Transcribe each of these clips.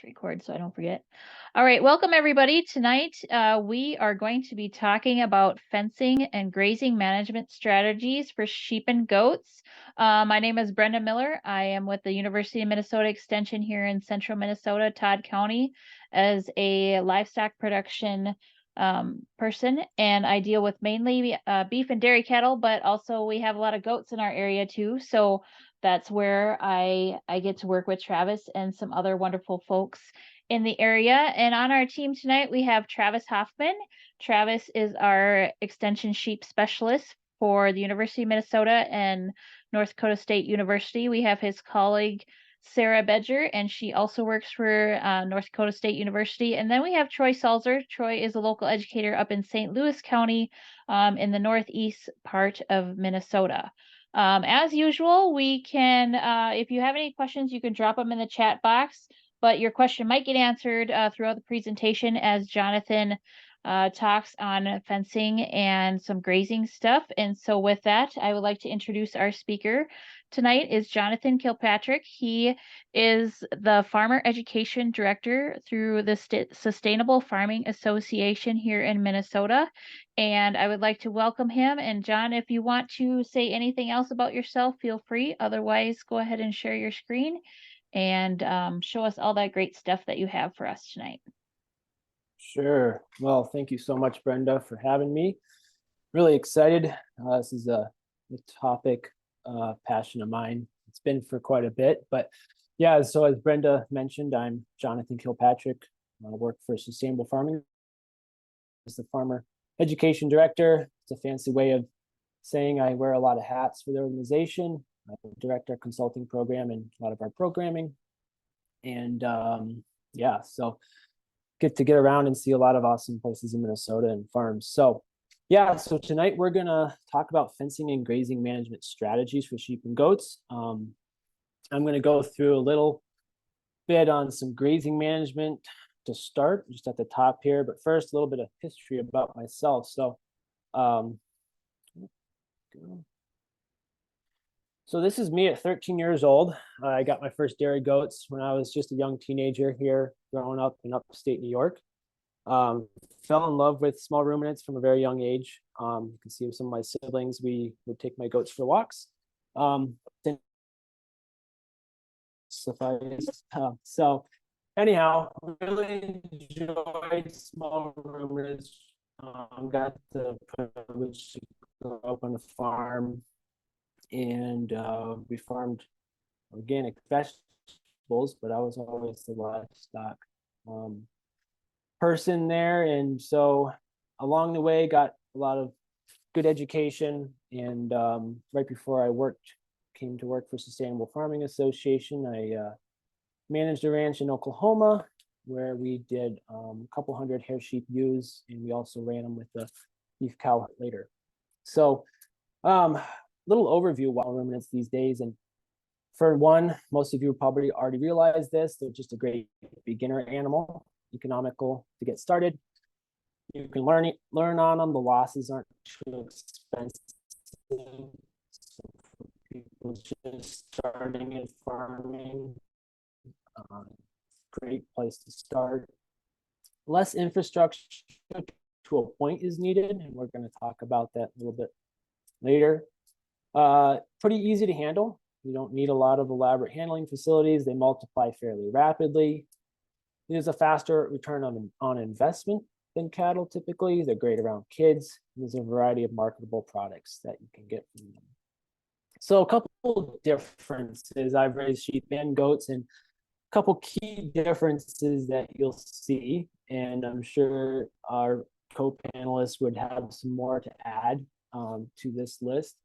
Record so I don't forget. All right, welcome everybody. Tonight, we are going to be talking about fencing and grazing management strategies for sheep and goats. My name is Brenda Miller. I am with the University of Minnesota Extension here in central Minnesota, Todd County, as a livestock production person, and I deal with mainly beef and dairy cattle, but also we have a lot of goats in our area too. So that's where I get to work with Travis and some other wonderful folks in the area. And on our team tonight, we have Travis Hoffman. Travis is our extension sheep specialist for the University of Minnesota and North Dakota State University. We have his colleague Sarah Bedger, and she also works for North Dakota State University. And then we have Troy Salzer. Troy is a local educator up in St. Louis County in the northeast part of Minnesota. As usual, we can, if you have any questions, you can drop them in the chat box, but your question might get answered throughout the presentation as Jonathan talks on fencing and some grazing stuff. And so with that, I would like to introduce our speaker tonight is Jonathan Kilpatrick. He is the Farmer Education Director through the Sustainable Farming Association here in Minnesota. And I would like to welcome him. And John, if you want to say anything else about yourself, feel free. Otherwise, go ahead and share your screen and show us all that great stuff that you have for us tonight. Sure. Well, thank you so much, Brenda, for having me. Really excited. This is a topic, passion of mine. It's been for quite a bit, but yeah, so as Brenda mentioned, I'm Jonathan Kilpatrick. I work for Sustainable Farming as the Farmer Education Director. It's a fancy way of saying I wear a lot of hats for the organization. I direct our consulting program and a lot of our programming. And yeah, so get around and see a lot of awesome places in Minnesota and farms. So yeah, so tonight we're gonna talk about fencing and grazing management strategies for sheep and goats. I'm gonna go through a little bit on some grazing management to start, just at the top here. But first, a little bit of history about myself. So this is me at 13 years old. I got my first dairy goats when I was just a young teenager here, growing up in upstate New York. Fell in love with small ruminants from a very young age. You can see some of my siblings, we would take my goats for walks. So anyhow, really enjoyed small ruminants. Got the privilege to grow up on a farm, and we farmed organic vegetables, but I was always the livestock person there. And so along the way, got a lot of good education. And right before I came to work for Sustainable Farming Association, I managed a ranch in Oklahoma where we did a couple hundred hair sheep ewes, and we also ran them with the beef cow later. So little overview of wild ruminants these days. And for one, most of you probably already realize this, they're just a great beginner animal, economical to get started. You can learn on them. The losses aren't too expensive. So for people just starting in farming, great place to start. Less infrastructure to a point is needed, and we're going to talk about that a little bit later. Pretty easy to handle. You don't need a lot of elaborate handling facilities. They multiply fairly rapidly. There's a faster return on investment than cattle typically. They're great around kids. There's a variety of marketable products that you can get from them. So a couple of differences. I've raised sheep and goats, and a couple key differences that you'll see, and I'm sure our co-panelists would have some more to add to this list.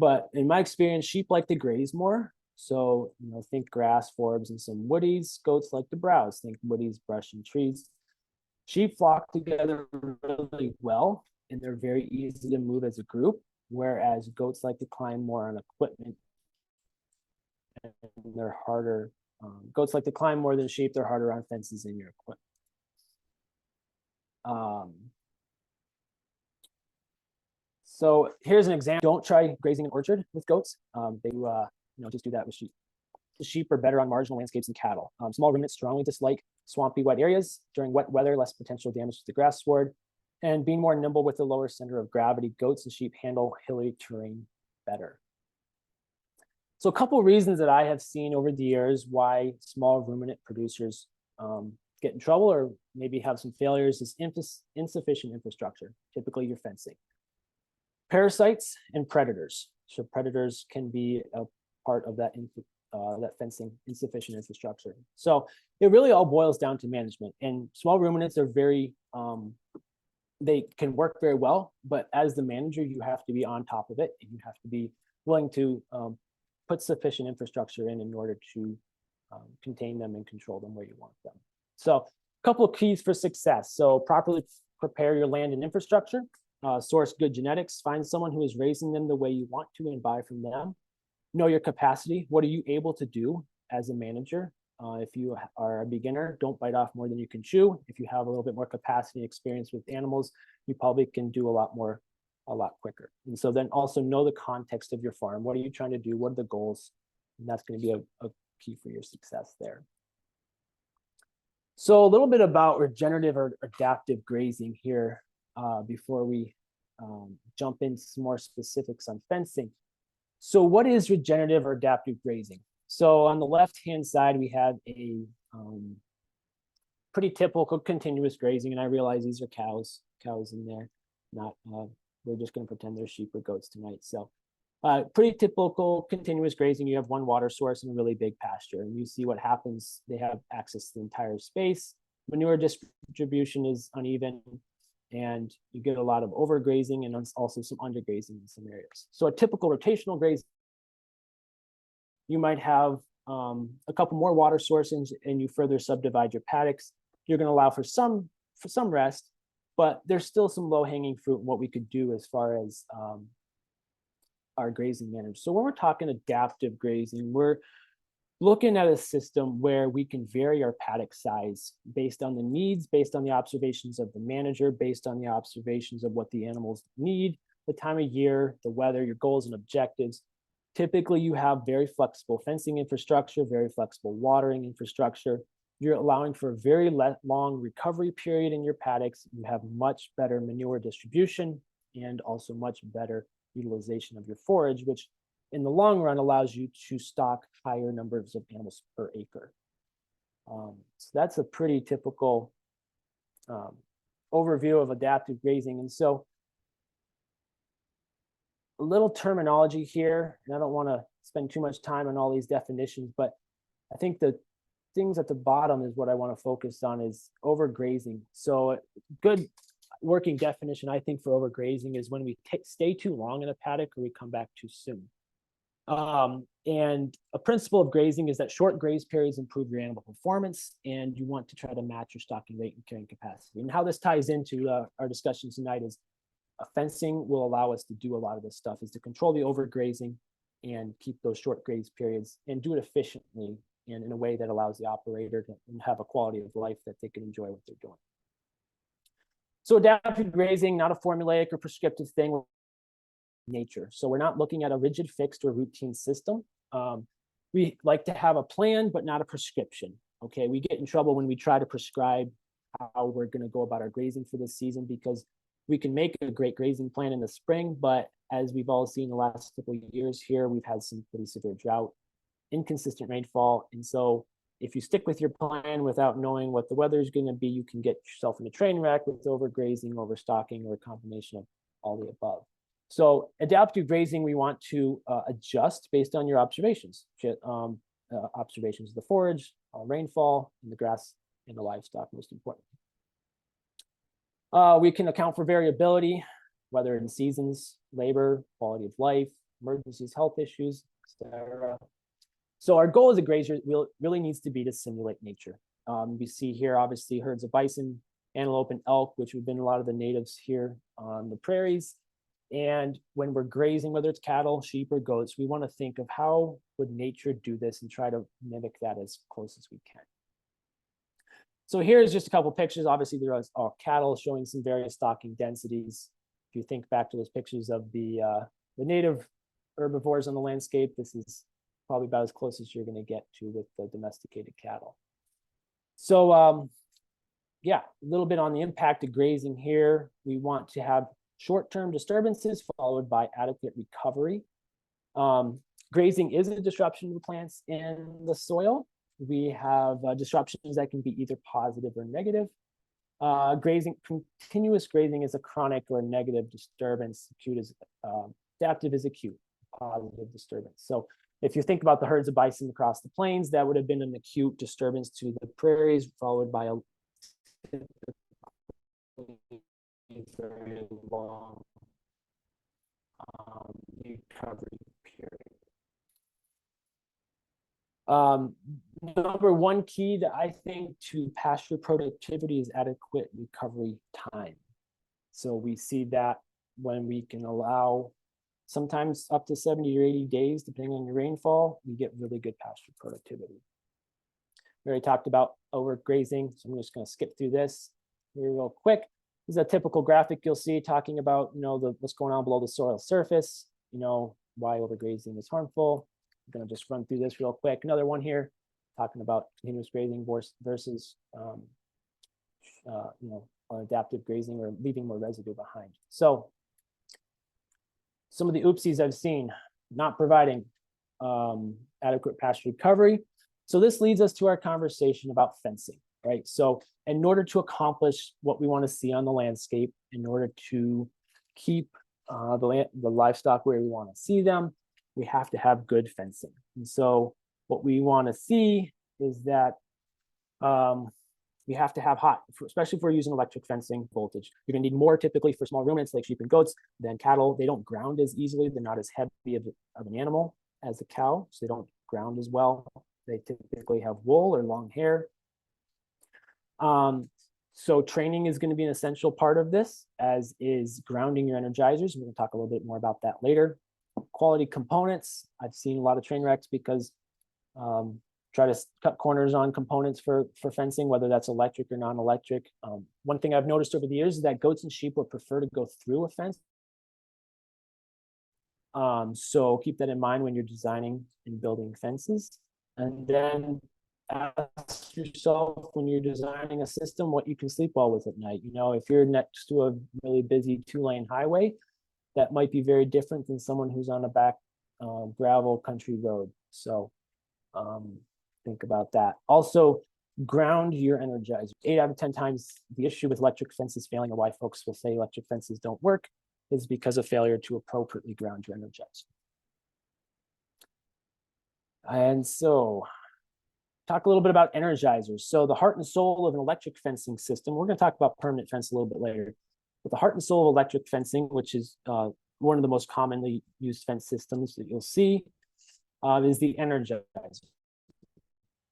But in my experience, sheep like to graze more. So, think grass, forbs, and some woodies. Goats like to browse. Think woodies, brush, and trees. Sheep flock together really well, and they're very easy to move as a group, whereas goats like to climb more on equipment, and they're harder. Goats like to climb more than sheep. They're harder on fences in your equipment. So here's an example. Don't try grazing an orchard with goats. They just do that with sheep. sheep are better on marginal landscapes than cattle. Small ruminants strongly dislike swampy, wet areas. During wet weather, less potential damage to the grass sward. And being more nimble with the lower center of gravity, goats and sheep handle hilly terrain better. So a couple of reasons that I have seen over the years why small ruminant producers get in trouble or maybe have some failures is insufficient infrastructure, typically your fencing. Parasites and predators. So predators can be a part of that fencing, insufficient infrastructure. So it really all boils down to management. And small ruminants are very, they can work very well, but as the manager, you have to be on top of it, and you have to be willing to put sufficient infrastructure in order to contain them and control them where you want them. So a couple of keys for success. So properly prepare your land and infrastructure, source good genetics, find someone who is raising them the way you want to and buy from them. Know your capacity. What are you able to do as a manager? If you are a beginner, don't bite off more than you can chew. If you have a little bit more capacity and experience with animals, you probably can do a lot more, a lot quicker. And so then also know the context of your farm. What are you trying to do? What are the goals? And that's going to be a key for your success there. So a little bit about regenerative or adaptive grazing here before we jump into some more specifics on fencing. So what is regenerative or adaptive grazing? So on the left-hand side, we have a pretty typical continuous grazing, and I realize these are cows in there, not, we're just gonna pretend they're sheep or goats tonight. So pretty typical continuous grazing. You have one water source and a really big pasture, and you see what happens. They have access to the entire space. Manure distribution is uneven, and you get a lot of overgrazing and also some undergrazing in some areas. So a typical rotational grazing, you might have a couple more water sources and you further subdivide your paddocks. You're going to allow for some rest, but there's still some low-hanging fruit in what we could do as far as our grazing management. So when we're talking adaptive grazing, we're looking at a system where we can vary our paddock size based on the needs, based on the observations of the manager, based on the observations of what the animals need, the time of year, the weather, your goals and objectives. Typically, you have very flexible fencing infrastructure, very flexible watering infrastructure. You're allowing for a very long recovery period in your paddocks. You have much better manure distribution and also much better utilization of your forage, which in the long run allows you to stock higher numbers of animals per acre. So that's a pretty typical overview of adaptive grazing. And so a little terminology here, and I don't want to spend too much time on all these definitions, but I think the things at the bottom is what I want to focus on is overgrazing. So a good working definition, I think, for overgrazing is when we stay too long in a paddock or we come back too soon. And a principle of grazing is that short graze periods improve your animal performance, and you want to try to match your stocking rate and carrying capacity. And how this ties into our discussion tonight is fencing will allow us to do a lot of this stuff, is to control the overgrazing and keep those short graze periods and do it efficiently and in a way that allows the operator to have a quality of life that they can enjoy what they're doing. So adaptive grazing, not a formulaic or prescriptive thing, nature. So we're not looking at a rigid, fixed, or routine system. We like to have a plan, but not a prescription. Okay, we get in trouble when we try to prescribe how we're going to go about our grazing for this season, because we can make a great grazing plan in the spring, but as we've all seen the last couple of years here, we've had some pretty severe drought, inconsistent rainfall. And so if you stick with your plan without knowing what the weather is going to be, you can get yourself in a train wreck with overgrazing, overstocking, or a combination of all the above. So adaptive grazing, we want to adjust based on your observations. Observations of the forage, rainfall, and the grass and the livestock, most important. We can account for variability, whether in seasons, labor, quality of life, emergencies, health issues, etc. So our goal as a grazer really needs to be to simulate nature. We see here, obviously, herds of bison, antelope, and elk, which have been a lot of the natives here on the prairies. And when we're grazing, whether it's cattle, sheep, or goats, we want to think of how would nature do this and try to mimic that as close as we can. So here's just a couple pictures. Obviously, there are cattle showing some various stocking densities. If you think back to those pictures of the native herbivores on the landscape, this is probably about as close as you're going to get to with the domesticated cattle. So yeah, a little bit on the impact of grazing here. We want to have short-term disturbances followed by adequate recovery. Grazing is a disruption to plants in the soil. We have disruptions that can be either positive or negative. Continuous grazing is a chronic or negative disturbance. Acute is adaptive is acute, positive disturbance. So if you think about the herds of bison across the plains, that would have been an acute disturbance to the prairies, followed by a very long recovery period. Number one key that I think to pasture productivity is adequate recovery time. So we see that when we can allow sometimes up to 70 or 80 days, depending on your rainfall, you get really good pasture productivity. We already talked about overgrazing, so I'm just going to skip through this here real quick. This is a typical graphic you'll see talking about, what's going on below the soil surface, why overgrazing is harmful. I'm going to just run through this real quick. Another one here talking about continuous grazing versus adaptive grazing or leaving more residue behind. So some of the oopsies I've seen, not providing adequate pasture recovery. So this leads us to our conversation about fencing, right? So in order to accomplish what we want to see on the landscape, in order to keep the livestock where we want to see them, we have to have good fencing. And so what we want to see is that we have to have especially if we're using electric fencing voltage. You're going to need more typically for small ruminants like sheep and goats than cattle. They don't ground as easily. They're not as heavy of an animal as the cow, so they don't ground as well. They typically have wool or long hair. So training is going to be an essential part of this, as is grounding your energizers. We're going to talk a little bit more about that later. Quality components. I've seen a lot of train wrecks because try to cut corners on components for fencing, whether that's electric or non-electric. One thing I've noticed over the years is that goats and sheep would prefer to go through a fence. So keep that in mind when you're designing and building fences. And then ask yourself when you're designing a system what you can sleep well with at night. If you're next to a really busy 2-lane highway, that might be very different than someone who's on a back gravel country road. So think about that. Also, ground your energizer. 8 out of 10 times, the issue with electric fences failing, or why folks will say electric fences don't work, is because of failure to appropriately ground your energizer. And so, talk a little bit about energizers. So the heart and soul of an electric fencing system, we're going to talk about permanent fence a little bit later, but the heart and soul of electric fencing, which is one of the most commonly used fence systems that you'll see, is the energizer.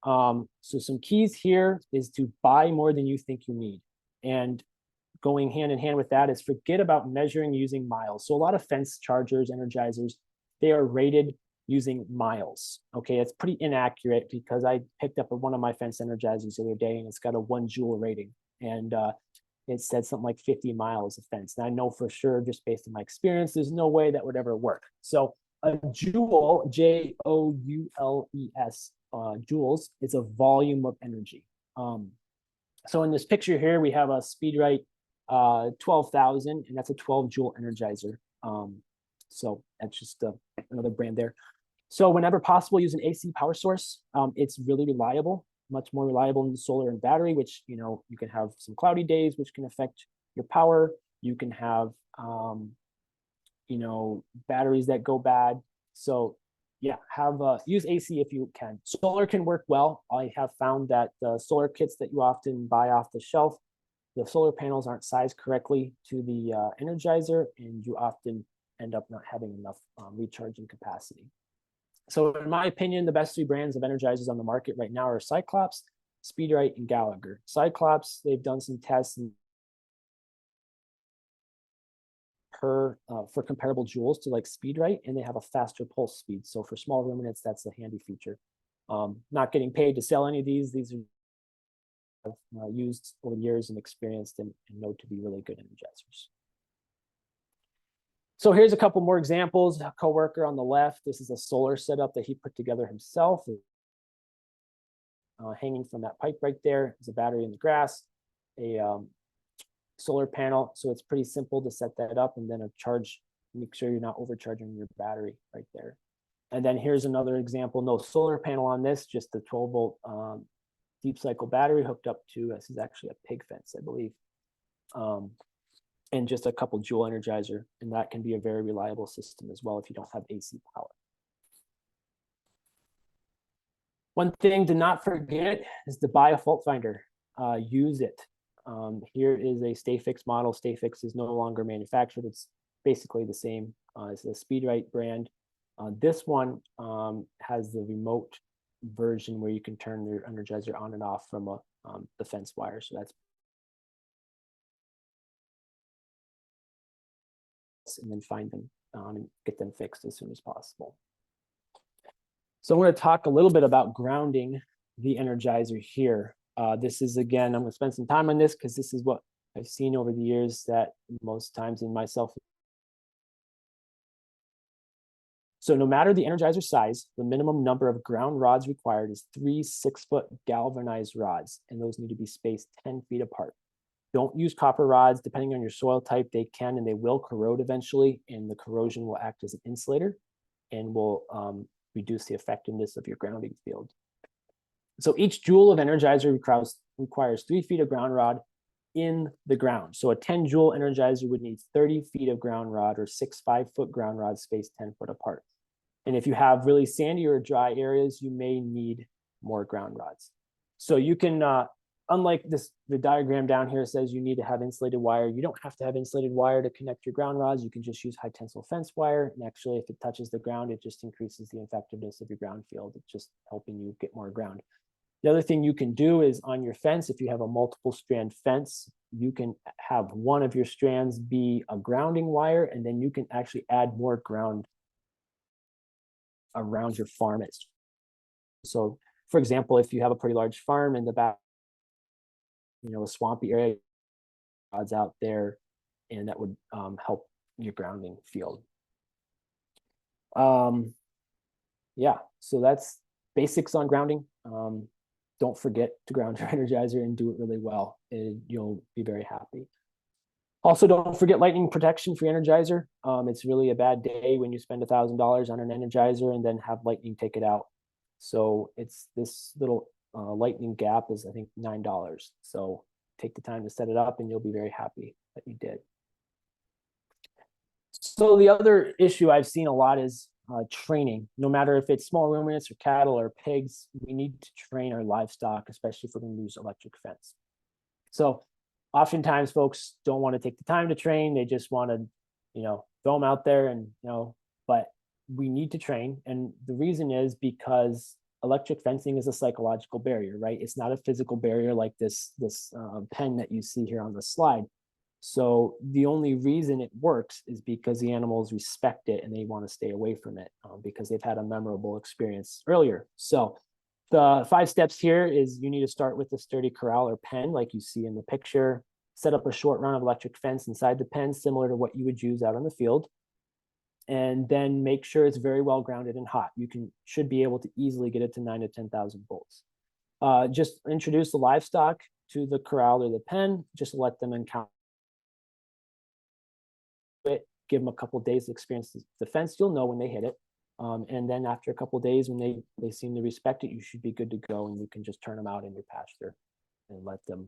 So some keys here is to buy more than you think you need. And going hand in hand with that is forget about measuring using miles. So a lot of fence chargers, energizers, they are rated using miles. Okay, it's pretty inaccurate because I picked up one of my fence energizers the other day and it's got a 1 joule rating. And it said something like 50 miles of fence. And I know for sure, just based on my experience, there's no way that would ever work. So a joule, Joules, joules, is a volume of energy. So in this picture here, we have a SpeedRite 12,000, and that's a 12 joule energizer. So that's just another brand there. So whenever possible, use an AC power source. It's really reliable, much more reliable than solar and battery, which, you can have some cloudy days, which can affect your power. You can have, batteries that go bad. So yeah, use AC if you can. Solar can work well. I have found that the solar kits that you often buy off the shelf, the solar panels aren't sized correctly to the energizer, and you often end up not having enough recharging capacity. So in my opinion, the best 3 brands of energizers on the market right now are Cyclops, SpeedRite, and Gallagher. Cyclops, they've done some tests for comparable joules to like SpeedRite, and they have a faster pulse speed. So for small ruminants, that's a handy feature. Not getting paid to sell any of these. These are used over the years and experienced and know to be really good energizers. So here's a couple more examples. A coworker on the left, this is a solar setup that he put together himself. Hanging from that pipe right there is a battery in the grass, a solar panel. So it's pretty simple to set that up, and then a charge, make sure you're not overcharging your battery right there. And then here's another example, no solar panel on this, just the 12-volt deep cycle battery hooked up to, this is actually a pig fence, I believe. And just a couple joule energizer, and that can be a very reliable system as well if you don't have AC power. One thing to not forget is to buy a fault finder. Use it. Here is a StayFix model. StayFix is no longer manufactured. It's basically the same as the SpeedRite brand. This one has the remote version where you can turn your energizer on and off from the fence wire. So that's, and then find them and get them fixed as soon as possible. So I'm going to talk a little bit about grounding the energizer here. This is, again, I'm going to spend some time on this because this is what I've seen over the years that most times in myself. So no matter the energizer size, the minimum number of ground rods required is 3 6-foot galvanized rods, and those need to be spaced 10 feet apart. Don't use copper rods. Depending on your soil type, they can and they will corrode eventually, and the corrosion will act as an insulator and will reduce the effectiveness of your grounding field. So each joule of energizer requires 3 feet of ground rod in the ground. So a 10 joule energizer would need 30 feet of ground rod, or 6 5-foot ground rods spaced 10 foot apart. And if you have really sandy or dry areas, you may need more ground rods. So you can, unlike this, the diagram down here says you need to have insulated wire. You don't have to have insulated wire to connect your ground rods. You can just use high tensile fence wire. And actually, if it touches the ground, it just increases the effectiveness of your ground field. It's just helping you get more ground. The other thing you can do is on your fence, if you have a multiple strand fence, you can have one of your strands be a grounding wire, and then you can actually add more ground around your farm. So for example, if you have a pretty large farm in the back, a swampy area, rods out there, and that would help your grounding field. Yeah, so that's basics on grounding. Don't forget to ground your energizer and do it really well, and you'll be very happy. Also, don't forget lightning protection for your energizer. It's really a bad day when you spend $1,000 on an energizer and then have lightning take it out. So it's this little lightning gap is, I think, $9. So take the time to set it up and you'll be very happy that you did. So the other issue I've seen a lot is training. No matter if it's small ruminants or cattle or pigs, we need to train our livestock, especially if we're going to use electric fence. So oftentimes folks don't want to take the time to train. They just want to, throw them out there and, but we need to train. And the reason is because electric fencing is a psychological barrier, right? It's not a physical barrier like this pen that you see here on the slide. So the only reason it works is because the animals respect it and they want to stay away from it because they've had a memorable experience earlier. So the 5 steps here is you need to start with a sturdy corral or pen like you see in the picture. Set up a short run of electric fence inside the pen, similar to what you would use out on the field. And then make sure it's very well grounded and hot. You should be able to easily get it to 9 to 10,000 volts. Just introduce the livestock to the corral or the pen. Just let them encounter it. Give them a couple of days to experience the fence. You'll know when they hit it. And then after a couple of days, when they seem to respect it, you should be good to go, and you can just turn them out in your pasture and let them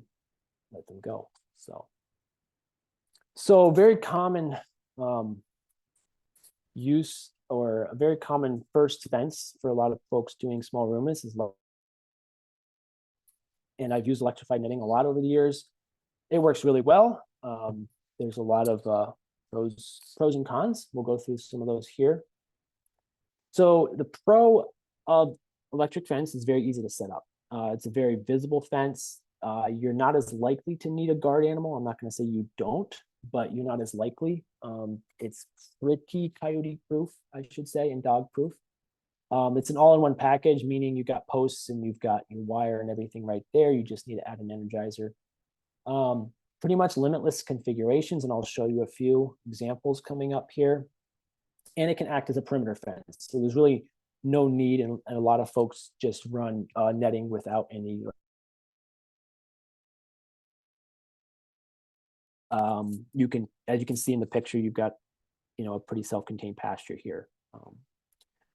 go. So very common use, or a very common first fence for a lot of folks doing small ruminants is low. And I've used electrified netting a lot over the years. It works really well. There's a lot of pros and cons. We'll go through some of those here. So the pro of electric fence is very easy to set up. It's a very visible fence. You're not as likely to need a guard animal. I'm not going to say you don't, but you're not as likely. It's pretty coyote proof, I should say, and dog proof. It's an all-in-one package, meaning you've got posts and you've got your wire and everything right there. You just need to add an energizer. pretty much limitless configurations, and I'll show you a few examples coming up here. And it can act as a perimeter fence. So there's really no need, and a lot of folks just run netting without any. You can, as you can see in the picture, you've got, a pretty self-contained pasture here.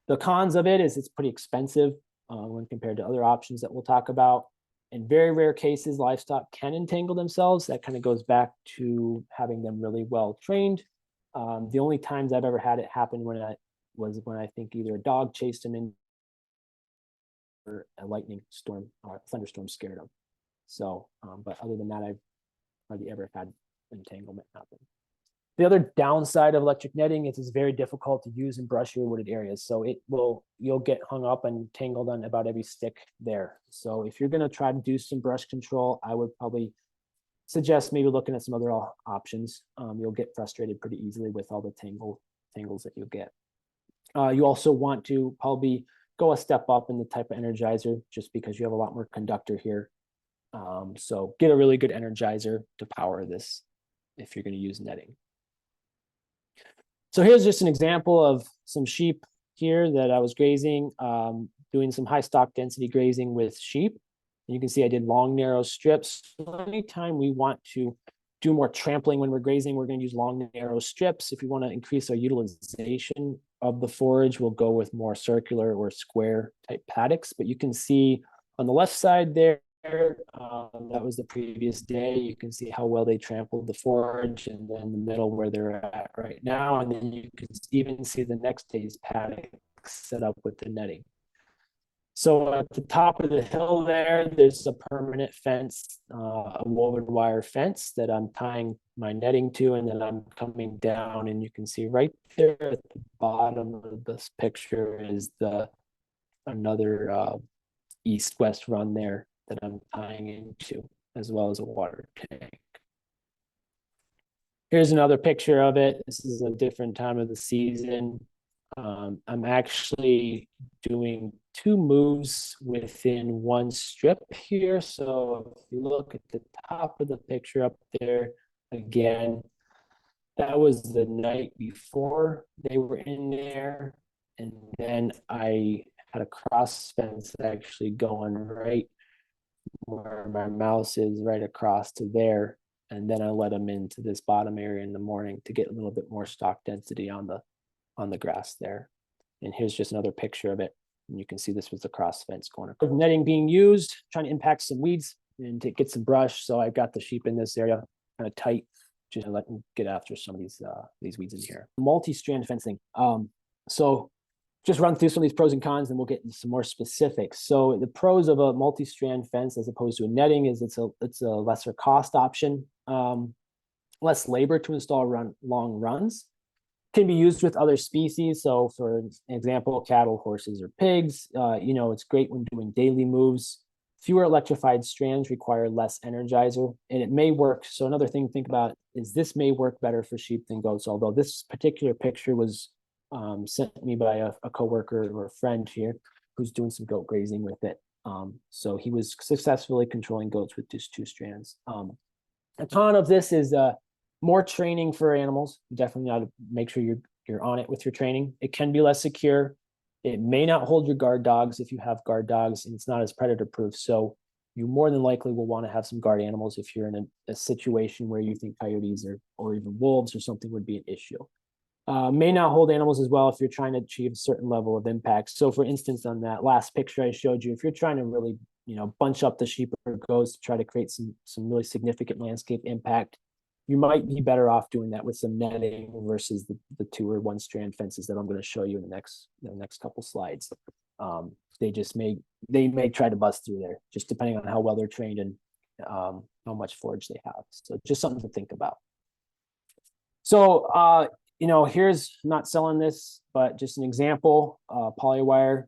The cons of it is it's pretty expensive when compared to other options that we'll talk about. In very rare cases, livestock can entangle themselves. That kind of goes back to having them really well trained. The only times I've ever had it happen when I think either a dog chased him in or a lightning storm or a thunderstorm scared him. So, but other than that, I've hardly ever had entanglement happen. The other downside of electric netting is it's very difficult to use in brushy or wooded areas. So you'll get hung up and tangled on about every stick there. So if you're going to try to do some brush control, I would probably suggest maybe looking at some other options. You'll get frustrated pretty easily with all the tangles that you'll get. You also want to probably go a step up in the type of energizer, just because you have a lot more conductor here. So get a really good energizer to power this if you're going to use netting. So here's just an example of some sheep here that I was grazing, doing some high stock density grazing with sheep. And you can see I did long, narrow strips. So anytime we want to do more trampling when we're grazing, we're going to use long, narrow strips. If we want to increase our utilization of the forage, we'll go with more circular or square type paddocks. But you can see on the left side there, that was the previous day. You can see how well they trampled the forage, and then the middle where they're at right now. And then you can even see the next day's paddock set up with the netting. So at the top of the hill there's a permanent fence, a woven wire fence that I'm tying my netting to, and then I'm coming down, and you can see right there at the bottom of this picture is another east-west run there that I'm tying into, as well as a water tank. Here's another picture of it. This is a different time of the season. I'm actually doing 2 moves within 1 strip here. So if you look at the top of the picture up there, again, that was the night before they were in there. And then I had a cross fence actually going right where my mouse is, right across to there. And then I let them into this bottom area in the morning to get a little bit more stock density on the grass there. And here's just another picture of it. And you can see this was the cross fence corner. Netting being used, trying to impact some weeds and to get some brush. So I've got the sheep in this area kind of tight, just to let them get after some of these weeds in here. Multi-strand fencing. So just run through some of these pros and cons, and we'll get into some more specifics. So the pros of a multi-strand fence as opposed to a netting is it's a lesser cost option, less labor to install long runs. Can be used with other species. So for example, cattle, horses, or pigs, it's great when doing daily moves. Fewer electrified strands require less energizer, and it may work. So another thing to think about is this may work better for sheep than goats, although this particular picture was sent me by a coworker or a friend here who's doing some goat grazing with it. So he was successfully controlling goats with just 2 strands. A con of this is more training for animals. You definitely got to make sure you're on it with your training. It can be less secure. It may not hold your guard dogs if you have guard dogs, and it's not as predator proof. So you more than likely will want to have some guard animals if you're in a situation where you think coyotes or even wolves or something would be an issue. May not hold animals as well if you're trying to achieve a certain level of impact. So for instance, on that last picture I showed you, if you're trying to really, bunch up the sheep or goats to try to create some really significant landscape impact, you might be better off doing that with some netting versus the 2 or 1 strand fences that I'm going to show you in the next couple slides. They may try to bust through there, just depending on how well they're trained and how much forage they have. So just something to think about. So here's, not selling this, but just an example. Polywire,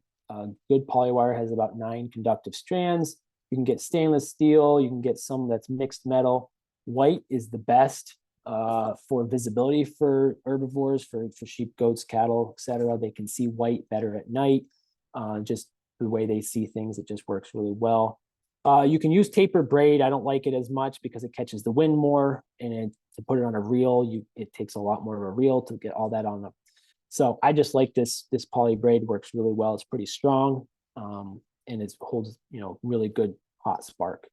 good polywire has about 9 conductive strands. You can get stainless steel. You can get some that's mixed metal. White is the best for visibility for herbivores, for sheep, goats, cattle, etc. They can see white better at night. Just the way they see things, it just works really well. You can use taper braid. I don't like it as much because it catches the wind more, and to put it on a reel, it takes a lot more of a reel to get all that on the. So I just like this poly braid, works really well. It's pretty strong, and it holds really good hot spark.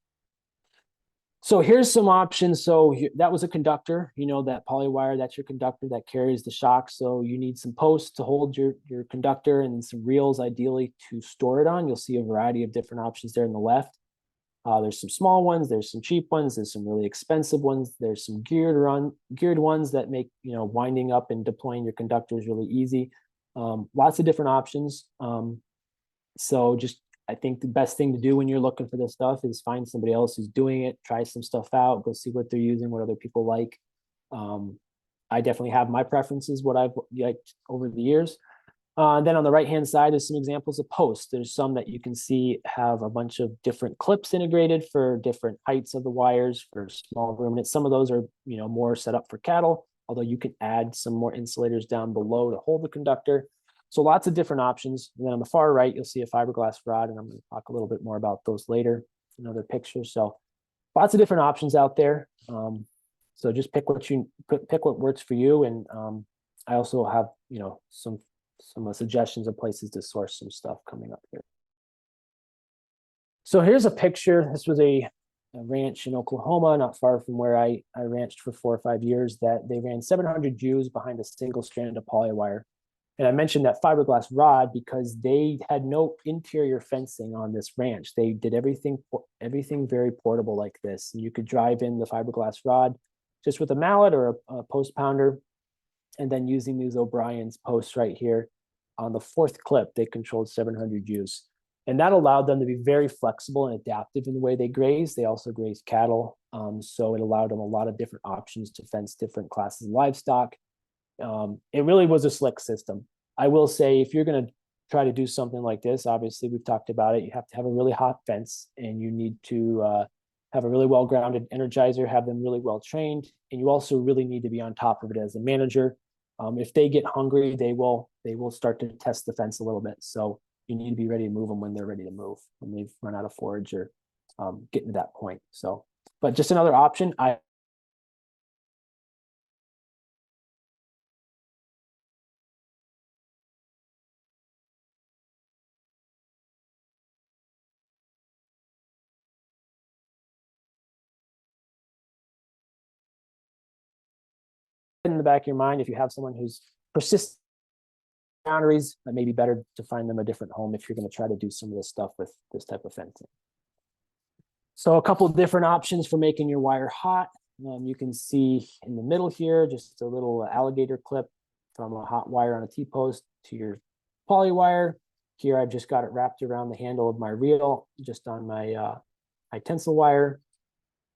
So here's some options. So that was a conductor, that poly wire, that's your conductor that carries the shock. So you need some posts to hold your conductor and some reels ideally to store it on. You'll see a variety of different options there on the left. There's some small ones, there's some cheap ones, there's some really expensive ones, there's some geared ones that make winding up and deploying your conductors really easy. Lots of different options. So just I think the best thing to do when you're looking for this stuff is find somebody else who's doing it, try some stuff out, go see what they're using, what other people like. I definitely have my preferences, what I've liked over the years. Then on the right-hand side, there's some examples of posts. There's some that you can see have a bunch of different clips integrated for different heights of the wires for small ruminants. Some of those are, more set up for cattle, although you can add some more insulators down below to hold the conductor. So lots of different options. And then on the far right, you'll see a fiberglass rod, and I'm going to talk a little bit more about those later in other pictures. So lots of different options out there. So just pick what works for you. And I also have, some suggestions of places to source some stuff coming up here. So here's a picture. This was a ranch in Oklahoma, not far from where I ranched for 4 or 5 years, that they ran 700 ewes behind a single strand of polywire. And I mentioned that fiberglass rod because they had no interior fencing on this ranch. They did everything very portable like this. And you could drive in the fiberglass rod just with a mallet or a post pounder, and then using these O'Brien's posts right here on the 4th clip, they controlled 700 ewes. And that allowed them to be very flexible and adaptive in the way they graze. They also graze cattle. So it allowed them a lot of different options to fence different classes of livestock. It really was a slick system. I will say, if you're going to try to do something like this, obviously we've talked about it, you have to have a really hot fence, and you need to have a really well-grounded energizer, have them really well trained, and you also really need to be on top of it as a manager. If they get hungry, they will start to test the fence a little bit. So you need to be ready to move them when they're ready to move, when they've run out of forage or getting to that point. So, but just another option. In the back of your mind, if you have someone who's persistent boundaries, it may be better to find them a different home if you're going to try to do some of this stuff with this type of fencing. So a couple of different options for making your wire hot. You can see in the middle here, just a little alligator clip from a hot wire on a T-post to your poly wire. Here, I've just got it wrapped around the handle of my reel, just on my tensile wire.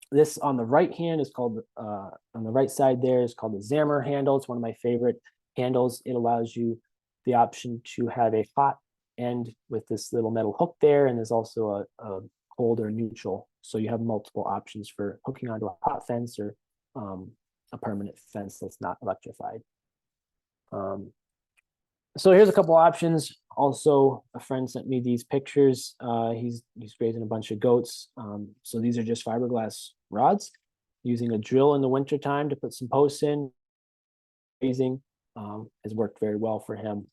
This on the right hand is called, on the right side there is called the Zammer handle. It's one of my favorite handles. It allows you the option to have a hot end with this little metal hook there, and there's also a cold or neutral. So you have multiple options for hooking onto a hot fence or a permanent fence that's not electrified. So here's a couple options. Also, a friend sent me these pictures. He's grazing a bunch of goats. So these are just fiberglass rods, using a drill in the wintertime to put some posts in. Grazing has worked very well for him.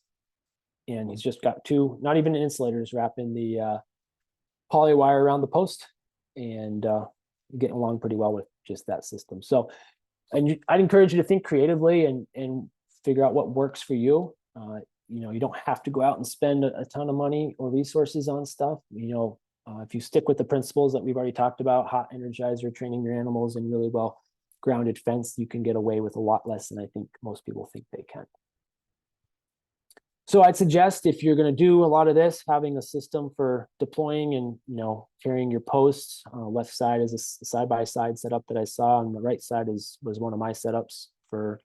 And he's just got 2, not even insulators, wrapping the poly wire around the post, and getting along pretty well with just that system. So, and I'd encourage you to think creatively and figure out what works for you. You don't have to go out and spend a ton of money or resources on stuff. If you stick with the principles that we've already talked about, hot energizer, training your animals, and really well grounded fence, you can get away with a lot less than I think most people think they can. So I'd suggest, if you're going to do a lot of this, having a system for deploying and carrying your posts. Left side is a side-by-side setup that I saw, and the right side was one of my setups for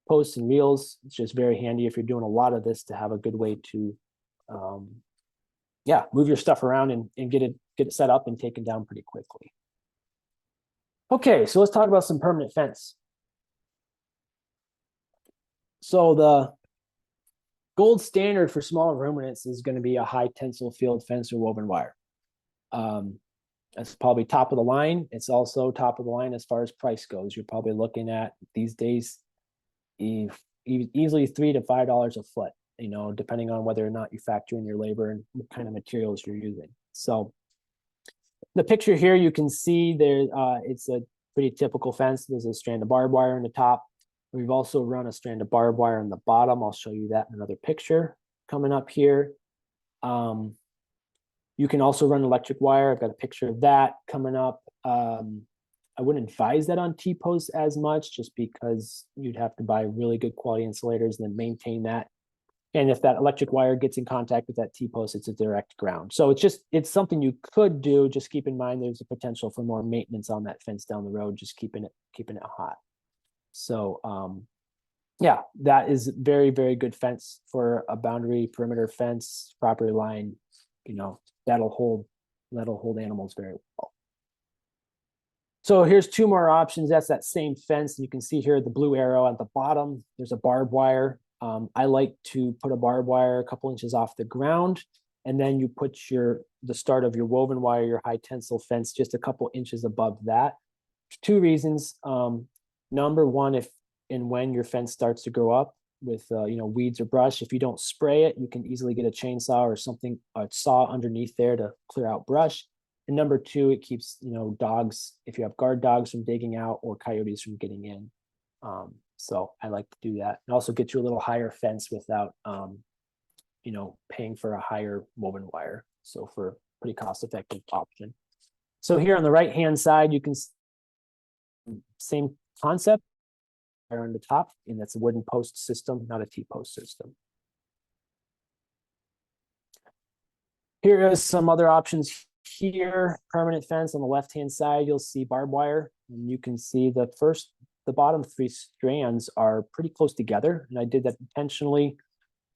posts and reels. It's just very handy if you're doing a lot of this to have a good way to move your stuff around and get it set up and taken down pretty quickly. Okay, so let's talk about some permanent fence. So the gold standard for small ruminants is going to be a high tensile field fence or woven wire. That's probably top of the line. It's also top of the line as far as price goes. You're probably looking at these days easily $3 to $5 a foot, you know, depending on whether or not you factor in your labor and what kind of materials you're using. So the picture here, you can see there, it's a pretty typical fence. There's a strand of barbed wire on the top. We've also run a strand of barbed wire on the bottom. I'll show you that in another picture coming up here. You can also run electric wire. I've got a picture of that coming up. I wouldn't advise that on T-posts as much, just because you'd have to buy really good quality insulators and then maintain that. And if that electric wire gets in contact with that T-post, it's a direct ground. So it's something you could do. Just keep in mind there's a potential for more maintenance on that fence down the road, just keeping it hot. So yeah, that is very, very good fence for a boundary perimeter fence, property line. You know, that'll hold animals very well. So here's two more options. That's that same fence. You can see here the blue arrow at the bottom. There's a barbed wire. I like to put a barbed wire a couple inches off the ground, and then you put the start of your woven wire, your high tensile fence, just a couple inches above that. Two reasons. Number one, if and when your fence starts to grow up with weeds or brush, if you don't spray it, you can easily get a chainsaw or something, a saw underneath there to clear out brush. And number two, it keeps dogs, if you have guard dogs, from digging out, or coyotes from getting in. So I like to do that, and also get you a little higher fence without paying for a higher woven wire. So for a pretty cost-effective option. So here on the right-hand side, you can same concept on the top, and that's a wooden post system, not a T-post system. Here is some other options here. Permanent fence on the left-hand side, you'll see barbed wire, and you can see the bottom three strands are pretty close together, and I did that intentionally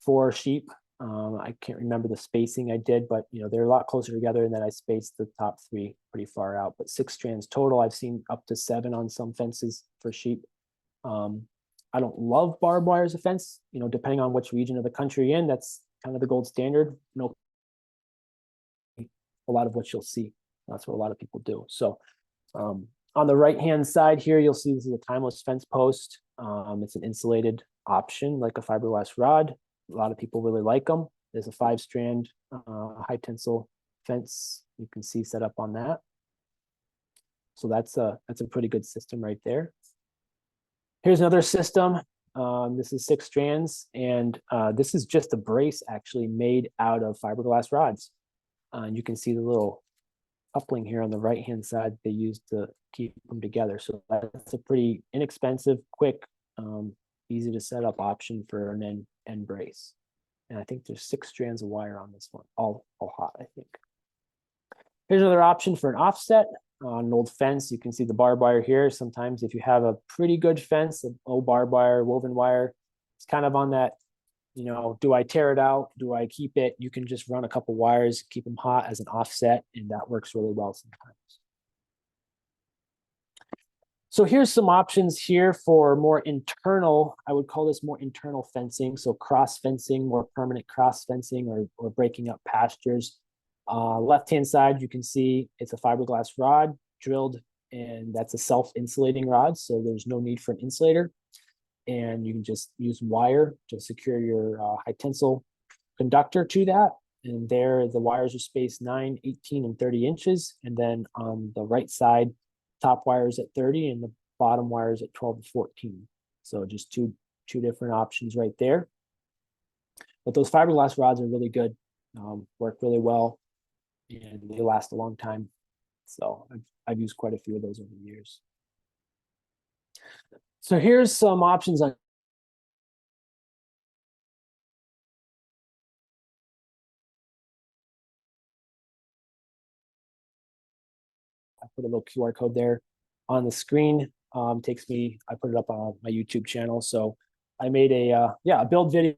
for sheep. I can't remember the spacing I did, but they're a lot closer together, and then I spaced the top three pretty far out. But 6 strands total. I've seen up to 7 on some fences for sheep. I don't love barbed wire as a fence. Depending on which region of the country you're in, that's kind of the gold standard. A lot of what you'll see. That's what a lot of people do. So on the right-hand side here, you'll see this is a timeless fence post. It's an insulated option, like a fiberglass rod. A lot of people really like them. There's a 5-strand high tensile fence you can see set up on that. So that's a pretty good system right there. Here's another system. This is 6 strands, and this is just a brace actually made out of fiberglass rods. And you can see the little coupling here on the right-hand side they use to keep them together. So that's a pretty inexpensive, quick, easy to set up option for an end brace. And I think there's 6 strands of wire on this one, all hot, I think. Here's another option for an offset on an old fence. You can see the barbed wire here. Sometimes if you have a pretty good fence, an old barbed wire, woven wire, it's kind of on that, do I tear it out? Do I keep it? You can just run a couple wires, keep them hot as an offset, and that works really well sometimes. So here's some options here for more internal, I would call this more internal fencing. So cross fencing, more permanent cross fencing, or breaking up pastures. Left-hand side, you can see it's a fiberglass rod drilled, and that's a self-insulating rod. So there's no need for an insulator. And you can just use wire to secure your high tensile conductor to that. And there, the wires are spaced 9, 18, and 30 inches. And then on the right side, top wires at 30 and the bottom wires at 12 to 14. So just two different options right there. But those fiberglass rods are really good, work really well, and they last a long time. So I've used quite a few of those over the years. So here's some options on I put a little QR code there on the screen. Takes me, I put it up on my YouTube channel. So I made a build video.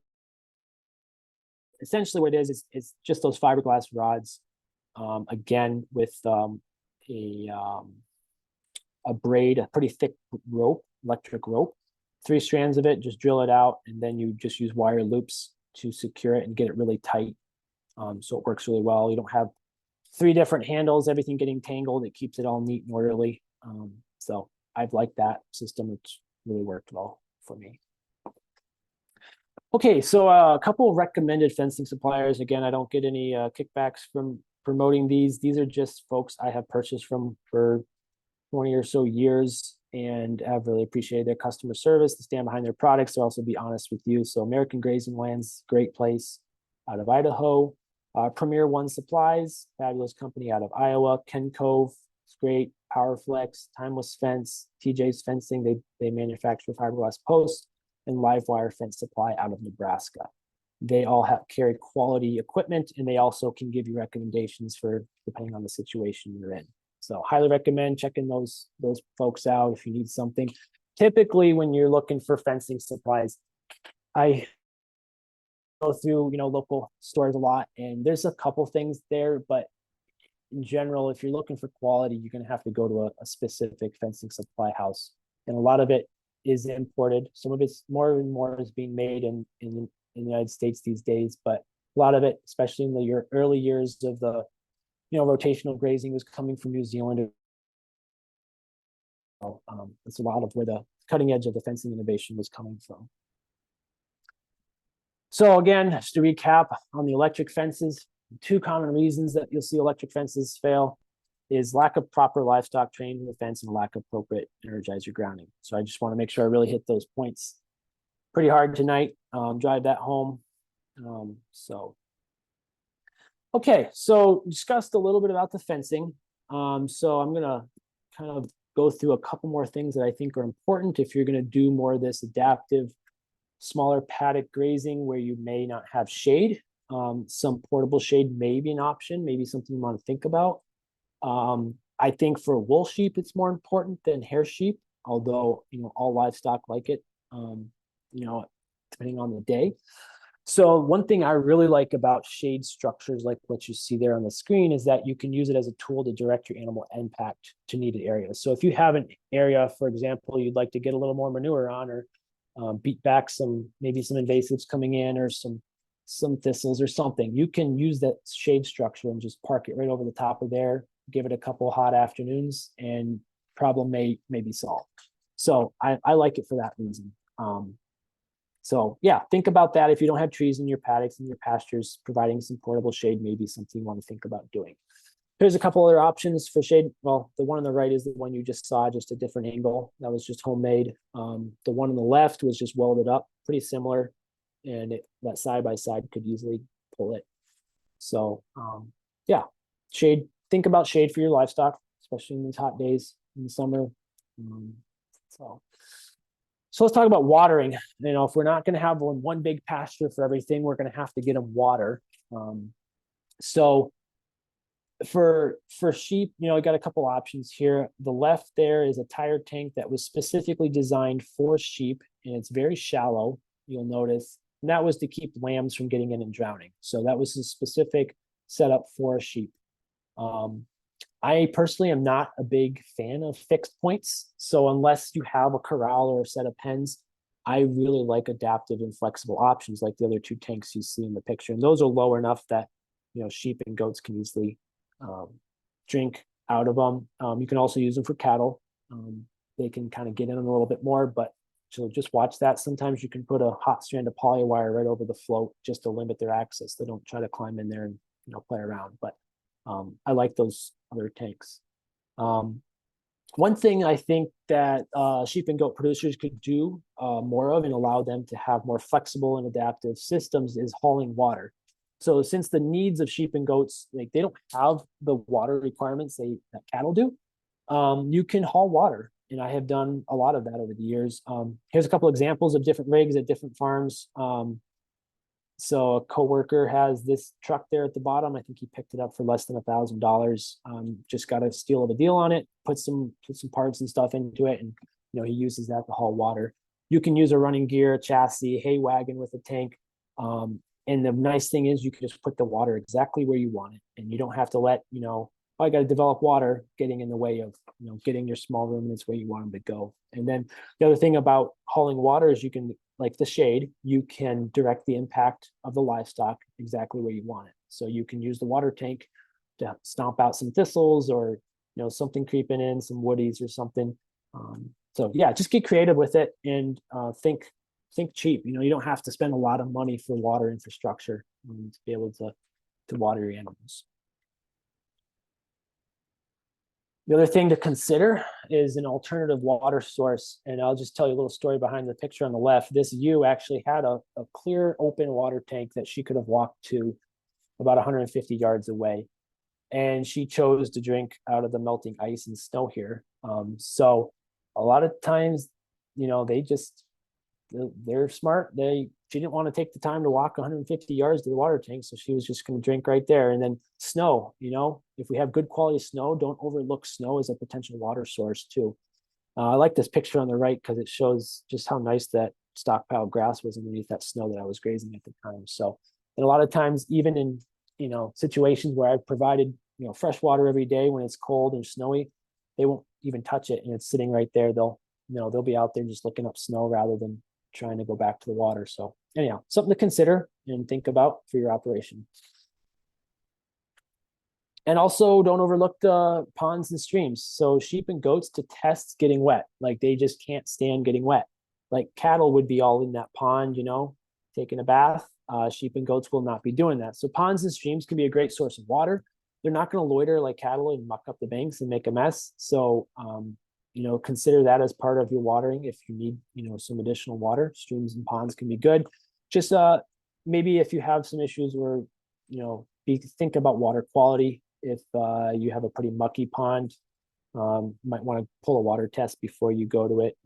Essentially what it is, it's just those fiberglass rods, again, with a braid, a pretty thick rope, electric rope, 3 strands of it, just drill it out, and then you just use wire loops to secure it and get it really tight. So it works really well. You don't have 3 different handles, everything getting tangled. It keeps it all neat and orderly. So I've liked that system. It's really worked well for me. Okay, so a couple of recommended fencing suppliers. Again, I don't get any kickbacks from promoting these. These are just folks I have purchased from for 20 or so years and have really appreciated their customer service. They stand behind their products. They'll also be honest with you. So American Grazing Lands, great place out of Idaho. Premier One Supplies, fabulous company out of Iowa. Ken Cove, it's great. Powerflex, Timeless Fence, TJ's Fencing, they manufacture fiberglass posts, and Livewire Fence Supply out of Nebraska. They all have carry quality equipment, and they also can give you recommendations for depending on the situation you're in. So highly recommend checking those folks out if you need something. Typically, when you're looking for fencing supplies, I go through local stores a lot, and there's a couple things there, but in general, if you're looking for quality, you're going to have to go to a specific fencing supply house, and a lot of it is imported. Some of it's more and more is being made in the United States these days, but a lot of it, especially in the early years of the rotational grazing, was coming from New Zealand. It's a lot of where the cutting edge of the fencing innovation was coming from. So again, just to recap on the electric fences, 2 common reasons that you'll see electric fences fail is lack of proper livestock training in the fence and lack of appropriate energizer grounding. So I just want to make sure I really hit those points pretty hard tonight. Drive that home. Okay, so discussed a little bit about the fencing. So I'm gonna kind of go through a couple more things that I think are important if you're gonna do more of this adaptive, smaller paddock grazing where you may not have shade. Some portable shade may be an option, maybe something you want to think about. I think for wool sheep, it's more important than hair sheep, although all livestock like it, depending on the day. So one thing I really like about shade structures like what you see there on the screen is that you can use it as a tool to direct your animal impact to needed areas. So if you have an area, for example, you'd like to get a little more manure on, or beat back maybe some invasives coming in, or some thistles or something, you can use that shade structure and just park it right over the top of there, give it a couple hot afternoons, and problem may be solved. So I like it for that reason. So yeah, think about that. If you don't have trees in your paddocks and your pastures, providing some portable shade may be something you want to think about doing. Here's a couple other options for shade. Well, the one on the right is the one you just saw, just a different angle. That was just homemade. The one on the left was just welded up, pretty similar, and that side by side could easily pull it. So yeah, shade. Think about shade for your livestock, especially in these hot days in the summer. So let's talk about watering. If we're not going to have one big pasture for everything, we're going to have to get them water. So for sheep, I got a couple options here. The left there is a tire tank that was specifically designed for sheep, and it's very shallow, you'll notice. And that was to keep lambs from getting in and drowning. So that was a specific setup for sheep. I personally am not a big fan of fixed points. So unless you have a corral or a set of pens, I really like adaptive and flexible options like the other 2 tanks you see in the picture. And those are low enough that, sheep and goats can easily drink out of them. You can also use them for cattle. They can kind of get in them a little bit more, but so just watch that. Sometimes you can put a hot strand of polywire right over the float just to limit their access. They don't try to climb in there and play around. But I like those other tanks. One thing I think that sheep and goat producers could do more of and allow them to have more flexible and adaptive systems is hauling water. So since the needs of sheep and goats, they don't have the water requirements that cattle do, you can haul water. And I have done a lot of that over the years. Here's a couple examples of different rigs at different farms. So a coworker has this truck there at the bottom. I think he picked it up for less than $1,000. Just got a steal of a deal on it, put some parts and stuff into it, and he uses that to haul water. You can use a running gear, a chassis, hay wagon with a tank. And the nice thing is you can just put the water exactly where you want it, and you don't have to let I got to develop water getting in the way of getting your small ruminants where you want them to go. And then the other thing about hauling water is you can, like the shade, you can direct the impact of the livestock exactly where you want it. So you can use the water tank to stomp out some thistles or something creeping in, some woodies or something. So yeah, just get creative with it and think cheap. You don't have to spend a lot of money for water infrastructure to be able to water your animals. The other thing to consider is an alternative water source. And I'll just tell you a little story behind the picture on the left. This ewe actually had a clear open water tank that she could have walked to about 150 yards away. And she chose to drink out of the melting ice and snow here. So a lot of times, they're smart. She didn't want to take the time to walk 150 yards to the water tank, so she was just going to drink right there. And then snow, if we have good quality snow, don't overlook snow as a potential water source too. I like this picture on the right because it shows just how nice that stockpile grass was underneath that snow that I was grazing at the time. So, and a lot of times, even in situations where I've provided fresh water every day when it's cold and snowy, they won't even touch it, and it's sitting right there. They'll be out there just looking up snow rather than trying to go back to the water. So anyhow, something to consider and think about for your operation. And also don't overlook the ponds and streams. So sheep and goats detest getting wet. Like they just can't stand getting wet. Like cattle would be all in that pond, taking a bath. Sheep and goats will not be doing that. So ponds and streams can be a great source of water. They're not going to loiter like cattle and muck up the banks and make a mess. So consider that as part of your watering. If you need, some additional water, streams and ponds can be good. Just maybe if you have some issues where, think about water quality. If you have a pretty mucky pond, you might want to pull a water test before you go to it.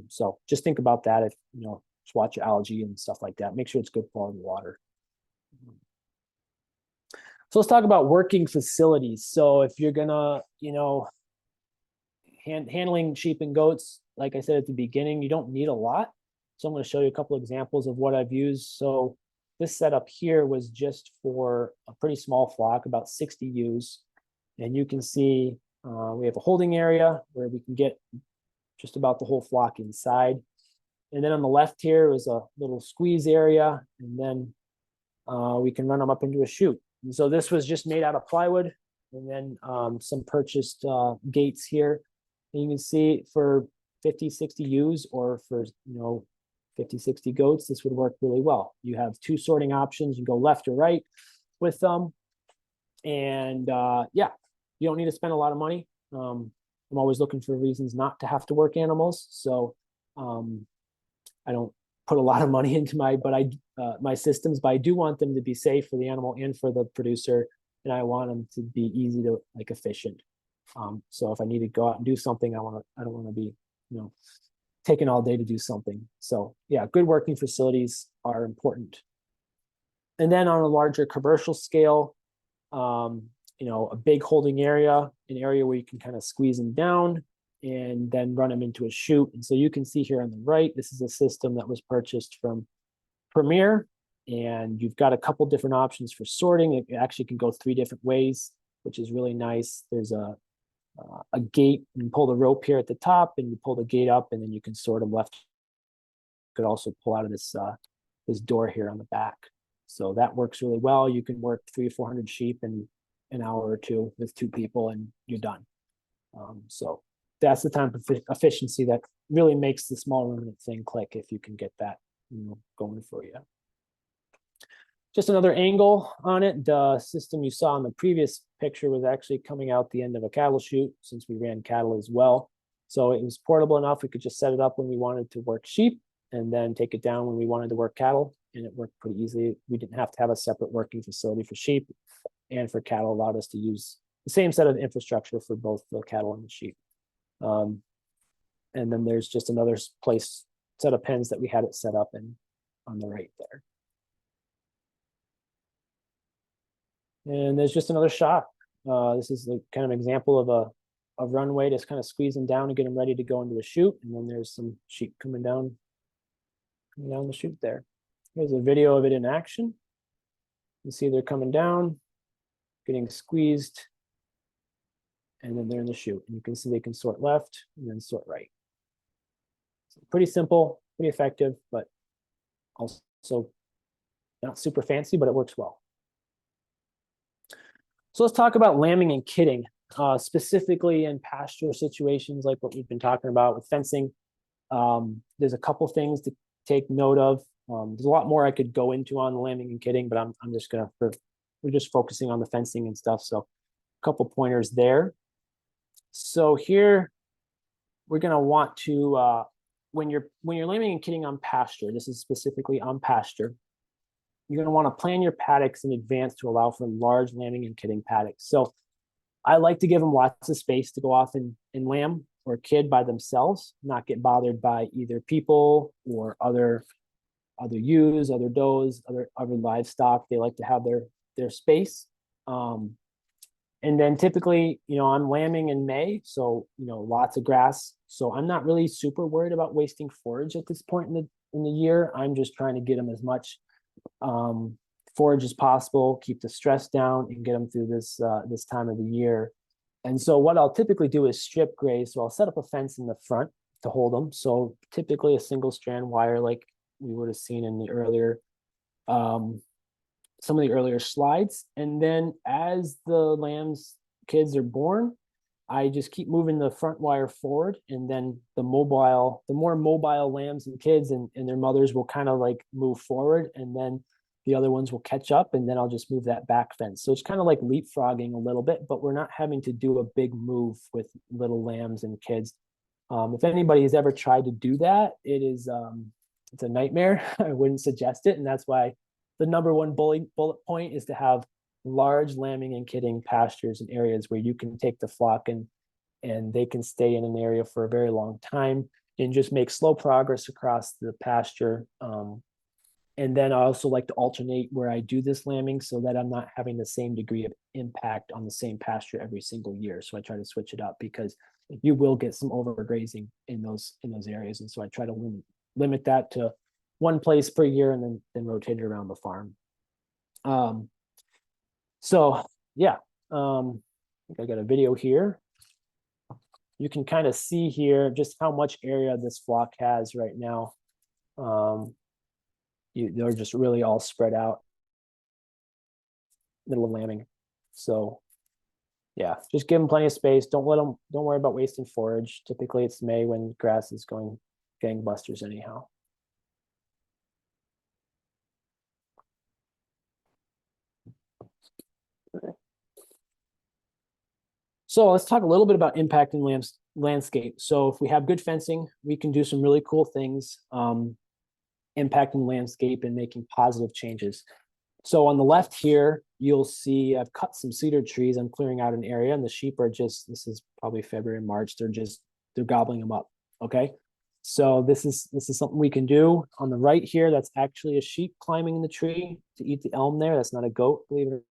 So just think about that. If, just watch algae and stuff like that. Make sure it's good quality water. So let's talk about working facilities. So if you're gonna, handling sheep and goats, like I said at the beginning, you don't need a lot. So I'm going to show you a couple examples of what I've used. So this setup here was just for a pretty small flock, about 60 ewes. And you can see we have a holding area where we can get just about the whole flock inside. And then on the left here is a little squeeze area. And then we can run them up into a chute. And so this was just made out of plywood and then some purchased gates here. And you can see for 50, 60 ewes or for, 50, 60 goats, this would work really well. You have two sorting options. You go left or right with them. And yeah, you don't need to spend a lot of money. I'm always looking for reasons not to have to work animals. So I don't put a lot of money into my systems, but I do want them to be safe for the animal and for the producer. And I want them to be easy to efficient. So if I need to go out and do something, I don't want to be, taking all day to do something. So yeah, good working facilities are important. And then on a larger commercial scale, a big holding area, an area where you can kind of squeeze them down and then run them into a chute. And so you can see here on the right, this is a system that was purchased from Premier, and you've got a couple different options for sorting. It actually can go 3 different ways, which is really nice. There's a gate, and you pull the rope here at the top and you pull the gate up, and then you can sort them left. You could also pull out of this door here on the back. So that works really well. You can work 300 or 400 sheep in an hour or two with 2 people and you're done. So that's the time efficiency that really makes the small ruminant thing click, if you can get that going for you. Just another angle on it. The system you saw in the previous picture was actually coming out the end of a cattle chute, since we ran cattle as well. So it was portable enough. We could just set it up when we wanted to work sheep and then take it down when we wanted to work cattle. And it worked pretty easily. We didn't have to have a separate working facility for sheep, and for cattle allowed us to use the same set of infrastructure for both the cattle and the sheep. And then there's just another set of pens that we had it set up in on the right there. And there's just another shot. This is kind of an example of a runway to kind of squeeze them down and get them ready to go into a chute. And then there's some sheep coming down the chute there. Here's a video of it in action. You see they're coming down, getting squeezed, and then they're in the chute. And you can see they can sort left and then sort right. So pretty simple, pretty effective, but also not super fancy, but it works well. So let's talk about lambing and kidding, specifically in pasture situations like what we've been talking about with fencing. There's a couple things to take note of. There's a lot more I could go into on lambing and kidding, but I'm just we're just focusing on the fencing and stuff. So a couple pointers there. So here we're gonna want to when you're lambing and kidding on pasture, this is specifically on pasture, you're going to want to plan your paddocks in advance to allow for large lambing and kidding paddocks. So I like to give them lots of space to go off and lamb or kid by themselves, not get bothered by either people or other ewes, other does, other livestock. They like to have their space. And then typically, I'm lambing in May, so lots of grass. So I'm not really super worried about wasting forage at this point in the year. I'm just trying to get them as much forage as possible, keep the stress down, and get them through this time of the year. And so what I'll typically do is strip graze. So I'll set up a fence in the front to hold them. So typically a single strand wire, like we would have seen in the earlier some of the earlier slides. And then as the lambs kids are born, I just keep moving the front wire forward, and then the more mobile lambs and kids and their mothers will kind of like move forward, and then the other ones will catch up, and then I'll just move that back fence. So it's kind of like leapfrogging a little bit, but we're not having to do a big move with little lambs and kids. If anybody has ever tried to do that, it's a nightmare. I wouldn't suggest it, and that's why the number one bullet point is to have large lambing and kidding pastures and areas where you can take the flock and they can stay in an area for a very long time and just make slow progress across the pasture. And then I also like to alternate where I do this lambing so that I'm not having the same degree of impact on the same pasture every single year. So I try to switch it up because you will get some overgrazing in those areas. And so I try to limit that to one place per year and then rotate it around the farm. So yeah, I think I got a video here. You can kind of see here just how much area this flock has right now. They're just really all spread out, middle of lambing. So yeah, just give them plenty of space. Don't worry about wasting forage. Typically it's May when grass is going gangbusters anyhow. So let's talk a little bit about impacting landscape. So if we have good fencing, we can do some really cool things, impacting landscape and making positive changes. So on the left here, you'll see I've cut some cedar trees. I'm clearing out an area, and the sheep are this is probably February, March. They're gobbling them up. Okay. So this is something we can do. On the right here, that's actually a sheep climbing in the tree to eat the elm there. That's not a goat, believe it or not.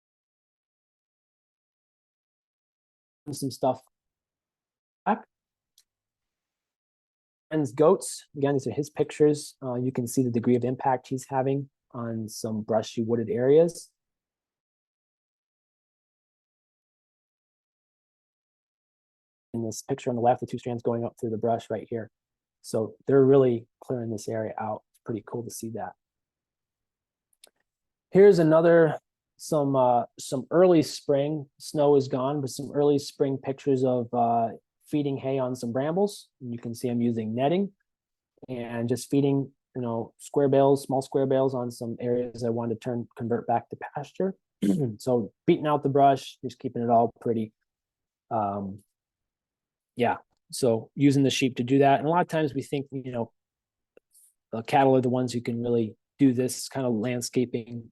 Some stuff back. And goats, again, these are his pictures. You can see the degree of impact he's having on some brushy wooded areas. In this picture on the left, the two strands going up through the brush right here. So they're really clearing this area out. It's pretty cool to see that. Here's some early spring. Snow is gone, but some early spring pictures of feeding hay on some brambles. And you can see I'm using netting and just feeding, small square bales on some areas I wanted to convert back to pasture. So beating out the brush, just keeping it all pretty. Yeah, so using the sheep to do that. And a lot of times we think, cattle are the ones who can really do this kind of landscaping.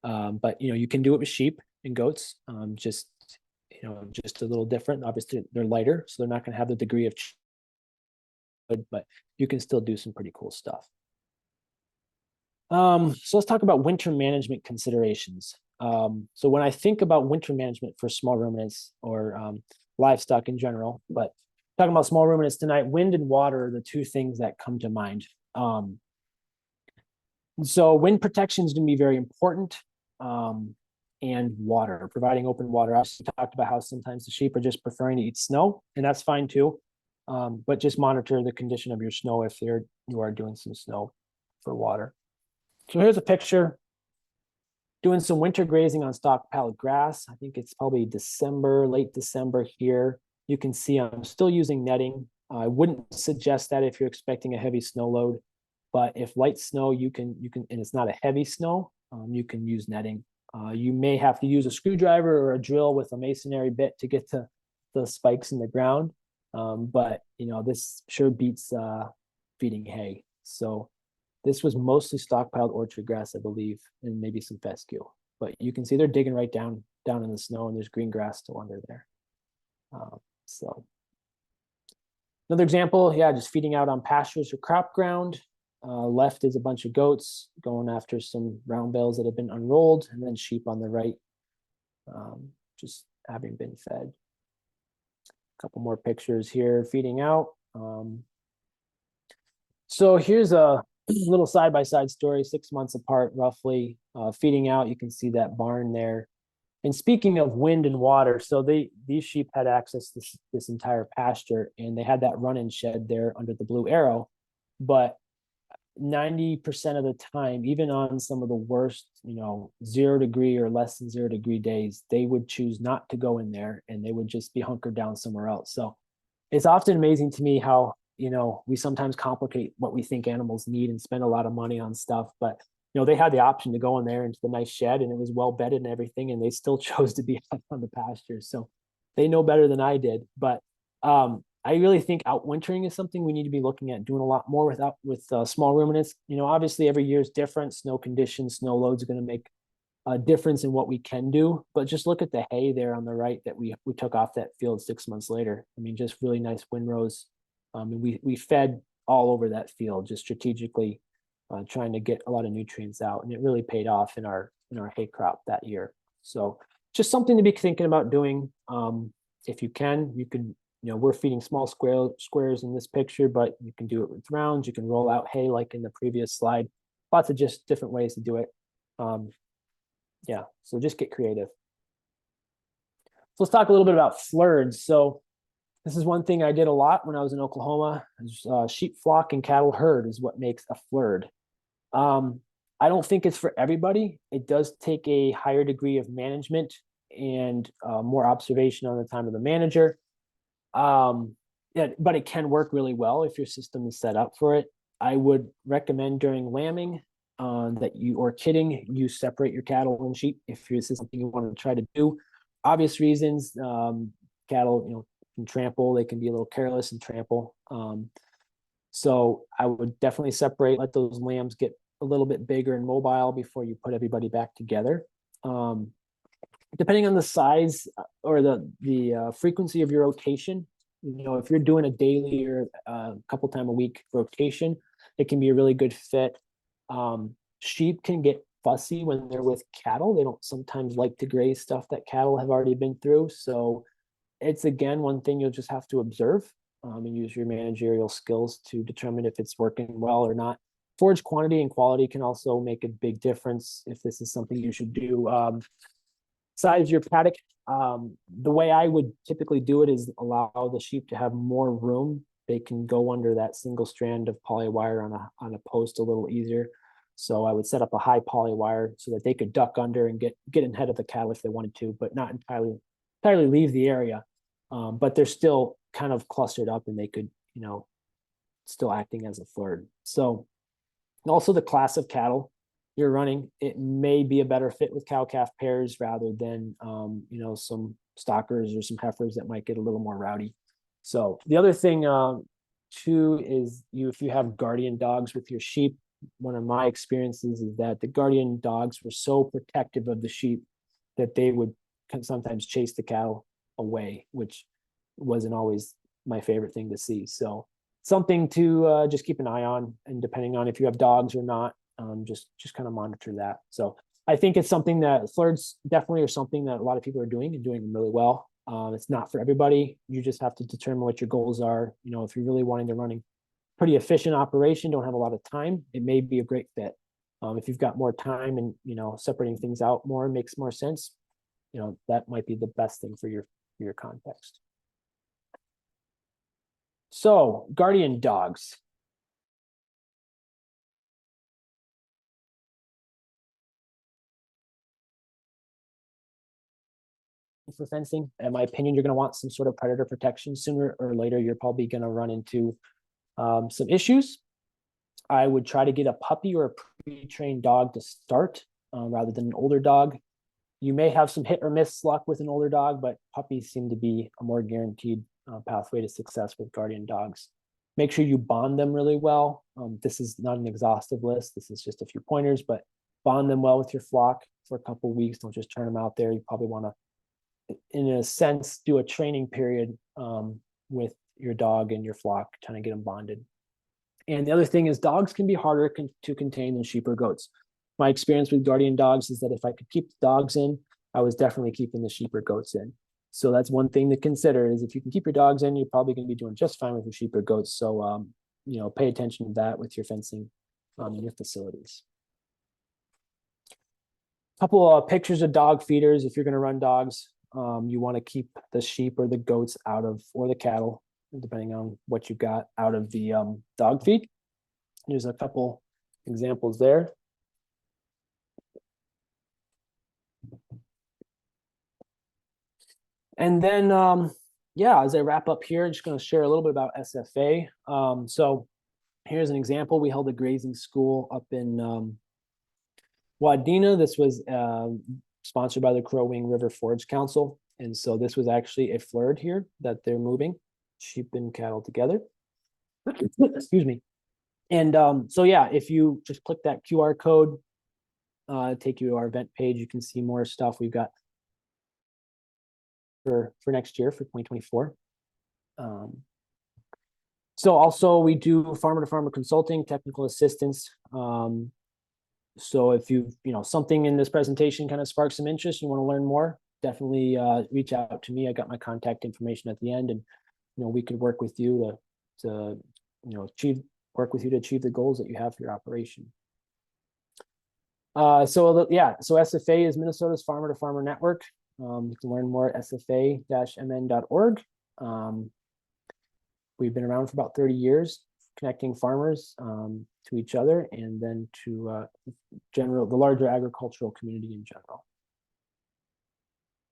But you can do it with sheep and goats. Just a little different. Obviously, they're lighter, so they're not going to have the degree of, but you can still do some pretty cool stuff. So let's talk about winter management considerations. So when I think about winter management for small ruminants or livestock in general, but talking about small ruminants tonight, wind and water are the two things that come to mind. So wind protection is going to be very important. And water, providing open water. I talked about how sometimes the sheep are just preferring to eat snow, and that's fine too. But just monitor the condition of your snow if you are doing some snow for water. So here's a picture Doing some winter grazing on stock pallet grass. I think it's probably December, late December here. You can see I'm still using netting. I wouldn't suggest that if you're expecting a heavy snow load, but if light snow, you can, and it's not a heavy snow, you can use netting. You may have to use a screwdriver or a drill with a masonry bit to get to the spikes in the ground. But this sure beats feeding hay. So this was mostly stockpiled orchard grass, I believe, and maybe some fescue. But you can see they're digging right down in the snow, and there's green grass still under there. So another example, yeah, just feeding out on pastures or crop ground. Left is a bunch of goats going after some round bales that have been unrolled, and then sheep on the right, just having been fed. A couple more pictures here, feeding out. So here's a little side-by-side story, 6 months apart, roughly, feeding out. You can see that barn there. And speaking of wind and water, so these sheep had access to this entire pasture, and they had that run-in shed there under the blue arrow. But 90% of the time, even on some of the worst, 0 degree or less than 0 degree days, they would choose not to go in there, and they would just be hunkered down somewhere else. So it's often amazing to me how we sometimes complicate what we think animals need and spend a lot of money on stuff. But they had the option to go in there into the nice shed, and it was well bedded and everything, and they still chose to be out on the pastures. So they know better than I did. But I really think outwintering is something we need to be looking at doing a lot more with small ruminants. Obviously every year is different. Snow conditions, snow loads are going to make a difference in what we can do. But just look at the hay there on the right that we took off that field 6 months later. I mean, just really nice windrows. And we fed all over that field, just strategically trying to get a lot of nutrients out, and it really paid off in our hay crop that year. So just something to be thinking about doing. If you can, you could. We're feeding small squares in this picture, but you can do it with rounds. You can roll out hay like in the previous slide. Lots of just different ways to do it. Yeah, so just get creative. So let's talk a little bit about flirds. So this is one thing I did a lot when I was in Oklahoma. Sheep flock and cattle herd is what makes a flird. I don't think it's for everybody. It does take a higher degree of management and more observation on the time of the manager. Yeah, but it can work really well if your system is set up for it. I would recommend during lambing or kidding, you separate your cattle and sheep if this is something you want to try to do. Obvious reasons, cattle, can trample. They can be a little careless and trample. So I would definitely separate, let those lambs get a little bit bigger and mobile before you put everybody back together. Depending on the size or the frequency of your rotation, if you're doing a daily or a couple time a week rotation, it can be a really good fit. Sheep can get fussy when they're with cattle. They don't sometimes like to graze stuff that cattle have already been through. So it's, again, one thing you'll just have to observe and use your managerial skills to determine if it's working well or not. Forage quantity and quality can also make a big difference if this is something you should do. Size your paddock. The way I would typically do it is allow the sheep to have more room. They can go under that single strand of poly wire on a post a little easier. So I would set up a high poly wire so that they could duck under and get ahead of the cattle if they wanted to, but not entirely leave the area. But they're still kind of clustered up, and they could, still acting as a flird. So also the class of cattle you're running, it may be a better fit with cow-calf pairs rather than, some stockers or some heifers that might get a little more rowdy. So the other thing too is if you have guardian dogs with your sheep, one of my experiences is that the guardian dogs were so protective of the sheep that they would sometimes chase the cattle away, which wasn't always my favorite thing to see. So something to just keep an eye on, and depending on if you have dogs or not, just kind of monitor that. So I think it's something that flirts definitely are something that a lot of people are doing and doing really well. It's not for everybody. You just have to determine what your goals are. If you're really wanting to running pretty efficient operation, don't have a lot of time, it may be a great fit. If you've got more time and separating things out more makes more sense, that might be the best thing for your context. So guardian dogs. for fencing. In my opinion, you're going to want some sort of predator protection. Sooner or later, you're probably going to run into some issues. I would try to get a puppy or a pre-trained dog to start rather than an older dog. You may have some hit or miss luck with an older dog, but puppies seem to be a more guaranteed pathway to success with guardian dogs. Make sure you bond them really well. This is not an exhaustive list. This is just a few pointers, but bond them well with your flock for a couple of weeks. Don't just turn them out there. You probably want to, in a sense, do a training period with your dog and your flock, trying to get them bonded. And the other thing is dogs can be harder to contain than sheep or goats. My experience with guardian dogs is that if I could keep the dogs in, I was definitely keeping the sheep or goats in. So that's one thing to consider is if you can keep your dogs in, you're probably going to be doing just fine with your sheep or goats. So, pay attention to that with your fencing in your facilities. A couple of pictures of dog feeders. If you're going to run dogs, you want to keep the sheep or the goats out of, or the cattle, depending on what you've got, out of the dog feed. There's a couple examples there. And then, as I wrap up here, I'm just going to share a little bit about SFA. So here's an example. We held a grazing school up in Wadena. This was sponsored by the Crow Wing River Forage Council. And so this was actually a flurd here that they're moving sheep and cattle together. Excuse me. And if you just click that QR code, take you to our event page, you can see more stuff we've got for next year, for 2024. So also we do farmer to farmer consulting, technical assistance. So if something in this presentation kind of sparks some interest, you want to learn more, definitely reach out to me. I got my contact information at the end, and we could work with you to achieve the goals that you have for your operation. So SFA is Minnesota's Farmer to Farmer Network. You can learn more at sfa-mn.org. We've been around for about 30 years, connecting farmers to each other and then to the larger agricultural community in general.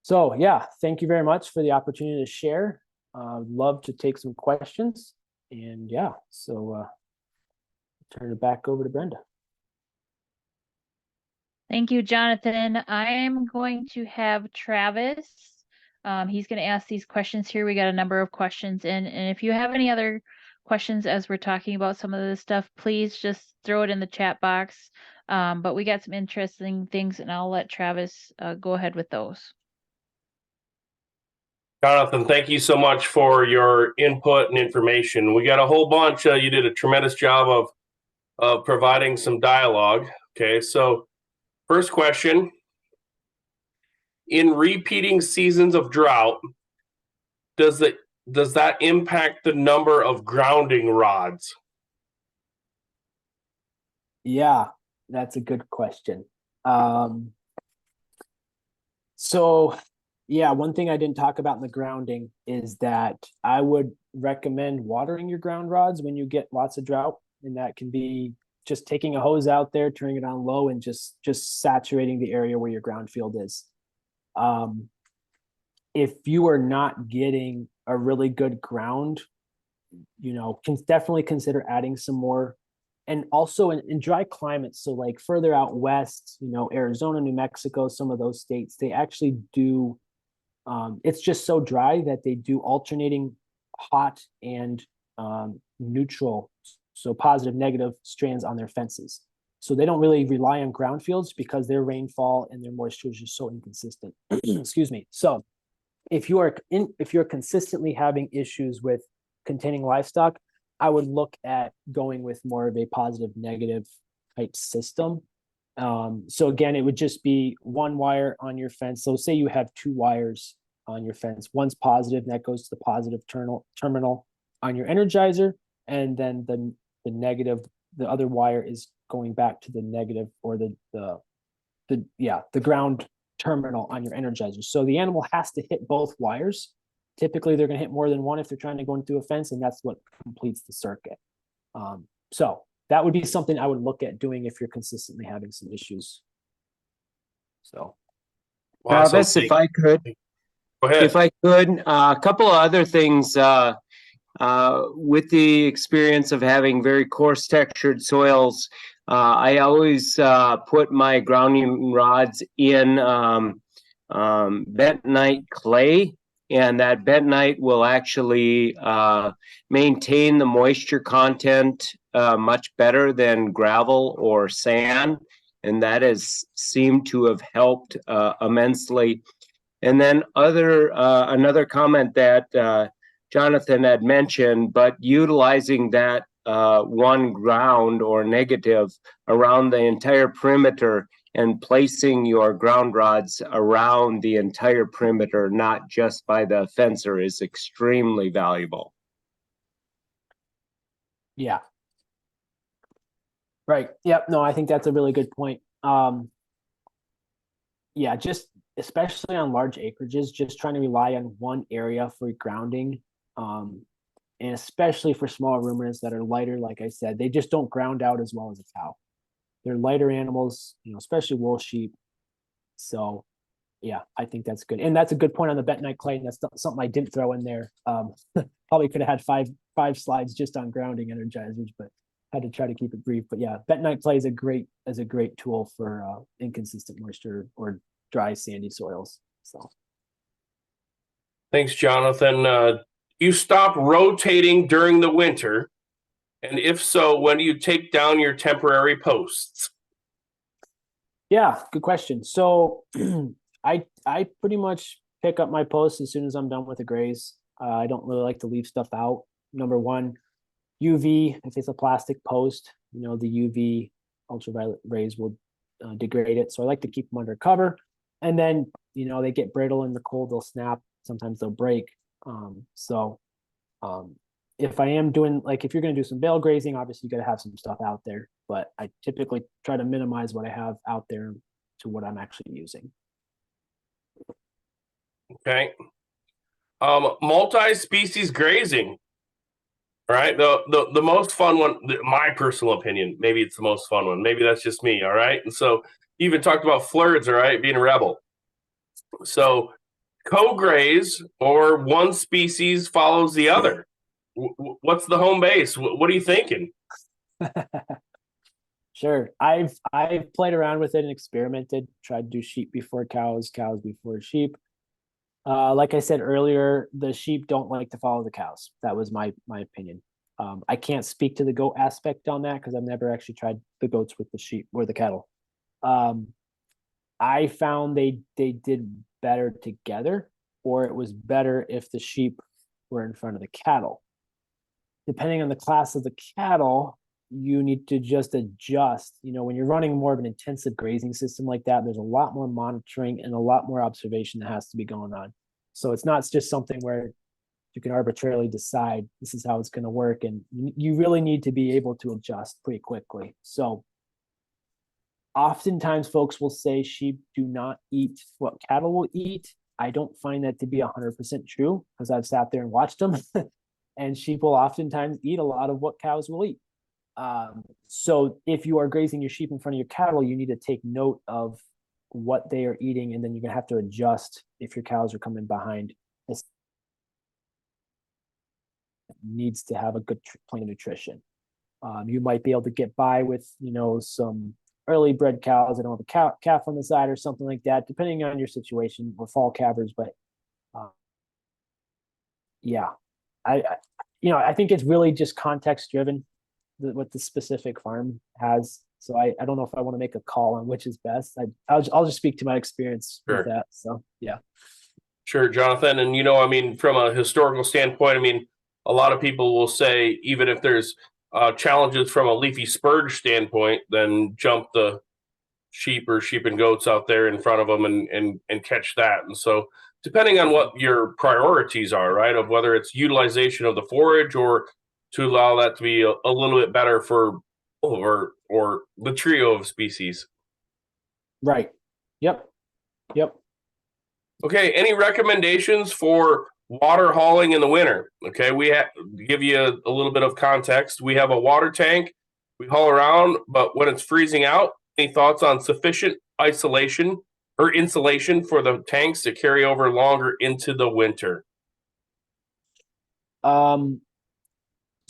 So thank you very much for the opportunity to share. Love to take some questions, and turn it back over to Brenda. Thank you, Jonathan. I am going to have Travis. He's going to ask these questions here. We got a number of questions in, and if you have any other questions as we're talking about some of this stuff, please just throw it in the chat box. But we got some interesting things, and I'll let Travis go ahead with those. Jonathan, thank you so much for your input and information. We got a whole bunch. You did a tremendous job of providing some dialogue. Okay, so first question. In repeating seasons of drought, does that impact the number of grounding rods? Yeah, that's a good question. One thing I didn't talk about in the grounding is that I would recommend watering your ground rods when you get lots of drought, and that can be just taking a hose out there, turning it on low, and just saturating the area where your ground field is. If you are not getting a really good ground, can definitely consider adding some more. And also in dry climates, so like further out west, Arizona, New Mexico, some of those states, they actually do, it's just so dry that they do alternating hot and neutral, so positive, negative strands on their fences. So they don't really rely on ground fields because their rainfall and their moisture is just so inconsistent. Excuse me. So if you're consistently having issues with containing livestock, I would look at going with more of a positive negative type system. So again, it would just be one wire on your fence. So say you have two wires on your fence. One's positive, and that goes to the positive terminal on your energizer, and then the negative, the other wire is going back to the negative, or the ground terminal on your energizer. So the animal has to hit both wires. Typically, they're going to hit more than one if they're trying to go into a fence, and that's what completes the circuit. So that would be something I would look at doing if you're consistently having some issues. So, Travis, if I could, Go ahead. If I could, a couple of other things, with the experience of having very coarse textured soils, I always put my grounding rods in bentonite clay, and that bentonite will actually maintain the moisture content much better than gravel or sand, and that has seemed to have helped immensely. And then another comment that Jonathan had mentioned, but utilizing that one ground or negative around the entire perimeter and placing your ground rods around the entire perimeter, not just by the fencer, is extremely valuable. Yeah. Right. Yep. No, I think that's a really good point. Yeah, just especially on large acreages, just trying to rely on one area for grounding. And especially for small ruminants that are lighter, like I said, they just don't ground out as well as a cow. They're lighter animals, especially wool sheep. So yeah, I think that's good. And that's a good point on the bentonite clay. And that's something I didn't throw in there. Probably could have had five slides just on grounding energizers, but had to try to keep it brief. But yeah, bentonite clay is a great tool for inconsistent moisture or dry, sandy soils. So Thanks, Jonathan. You stop rotating during the winter, and if so, when do you take down your temporary posts? yeah, good question. So I pretty much pick up my posts as soon as I'm done with the graze. I don't really like to leave stuff out. Number one, UV, if it's a plastic post, the UV ultraviolet rays will degrade it. So I like to keep them under cover. And then, they get brittle in the cold, they'll snap. Sometimes they'll break. If I am doing, like, if you're going to do some bale grazing, obviously you got to have some stuff out there, but I typically try to minimize what I have out there to what I'm actually using. Okay. Multi-species grazing, right? The most fun one, my personal opinion, maybe it's the most fun one. Maybe that's just me, all right? And so you even talked about flirts, all right, being a rebel. So co-graze, or one species follows the other. What's the home base? What are you thinking? Sure. I've played around with it and experimented, tried to do sheep before cows, cows before sheep. Like I said earlier, the sheep don't like to follow the cows. That was my opinion. I can't speak to the goat aspect on that because I've never actually tried the goats with the sheep or the cattle. I found they did better together, or it was better if the sheep were in front of the cattle. Depending on the class of the cattle, you need to just adjust. When you're running more of an intensive grazing system like that, there's a lot more monitoring and a lot more observation that has to be going on. So it's not just something where you can arbitrarily decide this is how it's going to work. And you really need to be able to adjust pretty quickly. So oftentimes folks will say sheep do not eat what cattle will eat. I don't find that to be 100% true because I've sat there and watched them. And sheep will oftentimes eat a lot of what cows will eat. So if you are grazing your sheep in front of your cattle, you need to take note of what they are eating, and then you're going to have to adjust if your cows are coming behind. This needs to have a good plan of nutrition. You might be able to get by with, some early bred cows that don't have a calf on the side or something like that, depending on your situation, or fall calvers. But yeah, I think it's really just context driven, what the specific farm has. So I don't know if I want to make a call on which is best. I'll just speak to my experience with that. So yeah. Sure, Jonathan. And from a historical standpoint, a lot of people will say, even if there's challenges from a leafy spurge standpoint, then jump the sheep or sheep and goats out there in front of them and catch that. And so depending on what your priorities are, right, of whether it's utilization of the forage or to allow that to be a little bit better for or the trio of species. Right. Yep. Okay. Any recommendations for water hauling in the winter? Okay. We have to give you a little bit of context. We have a water tank. We haul around, but when it's freezing out, any thoughts on sufficient isolation or insulation for the tanks to carry over longer into the winter?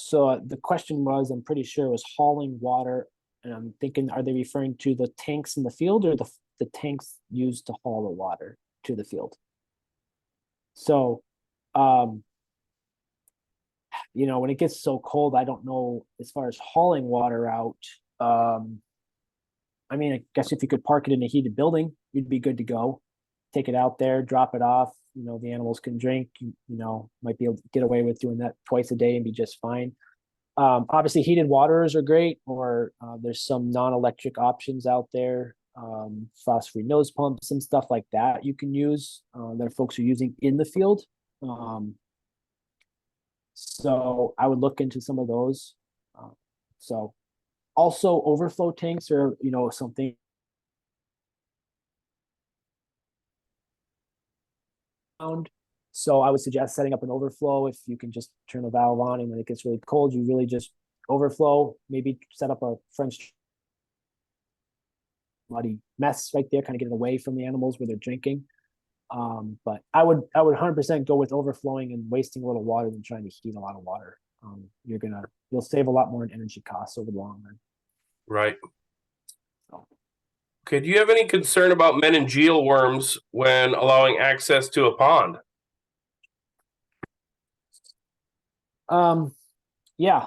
So the question was, I'm pretty sure, was hauling water, and I'm thinking, are they referring to the tanks in the field or the tanks used to haul the water to the field? So, you know, when it gets so cold, I don't know as far as hauling water out. I mean, I guess if you could park it in a heated building, you'd be good to go. Take it out there, drop it off. You know, the animals can drink. You know, might be able to get away with doing that twice a day and be just fine. Obviously, heated waters are great, or there's some non-electric options out there, frost-free nose pumps and stuff like that you can use that folks are using in the field. So I would look into some of those. So also overflow tanks are, you know, something. So I would suggest setting up an overflow. If you can just turn a valve on, and when it gets really cold, you really just overflow. Maybe set up a French muddy mess right there, kind of get it away from the animals where they're drinking. But I would 100% go with overflowing and wasting a little water than trying to heat a lot of water. You'll save a lot more in energy costs over the long run. Right. Okay, do you have any concern about meningeal worms when allowing access to a pond? Yeah,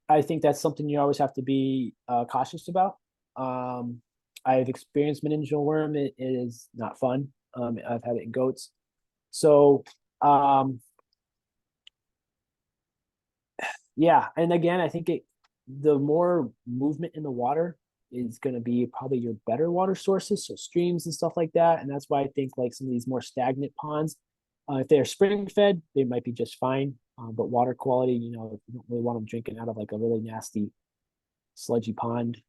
I think that's something you always have to be cautious about. I've experienced meningeal worm. It is not fun. I've had it in goats. So, yeah, and again, I think the more movement in the water is going to be probably your better water sources, so streams and stuff like that. And that's why I think like some of these more stagnant ponds, if they're spring fed, they might be just fine. But water quality, you know, you don't really want them drinking out of like a really nasty, sludgy pond.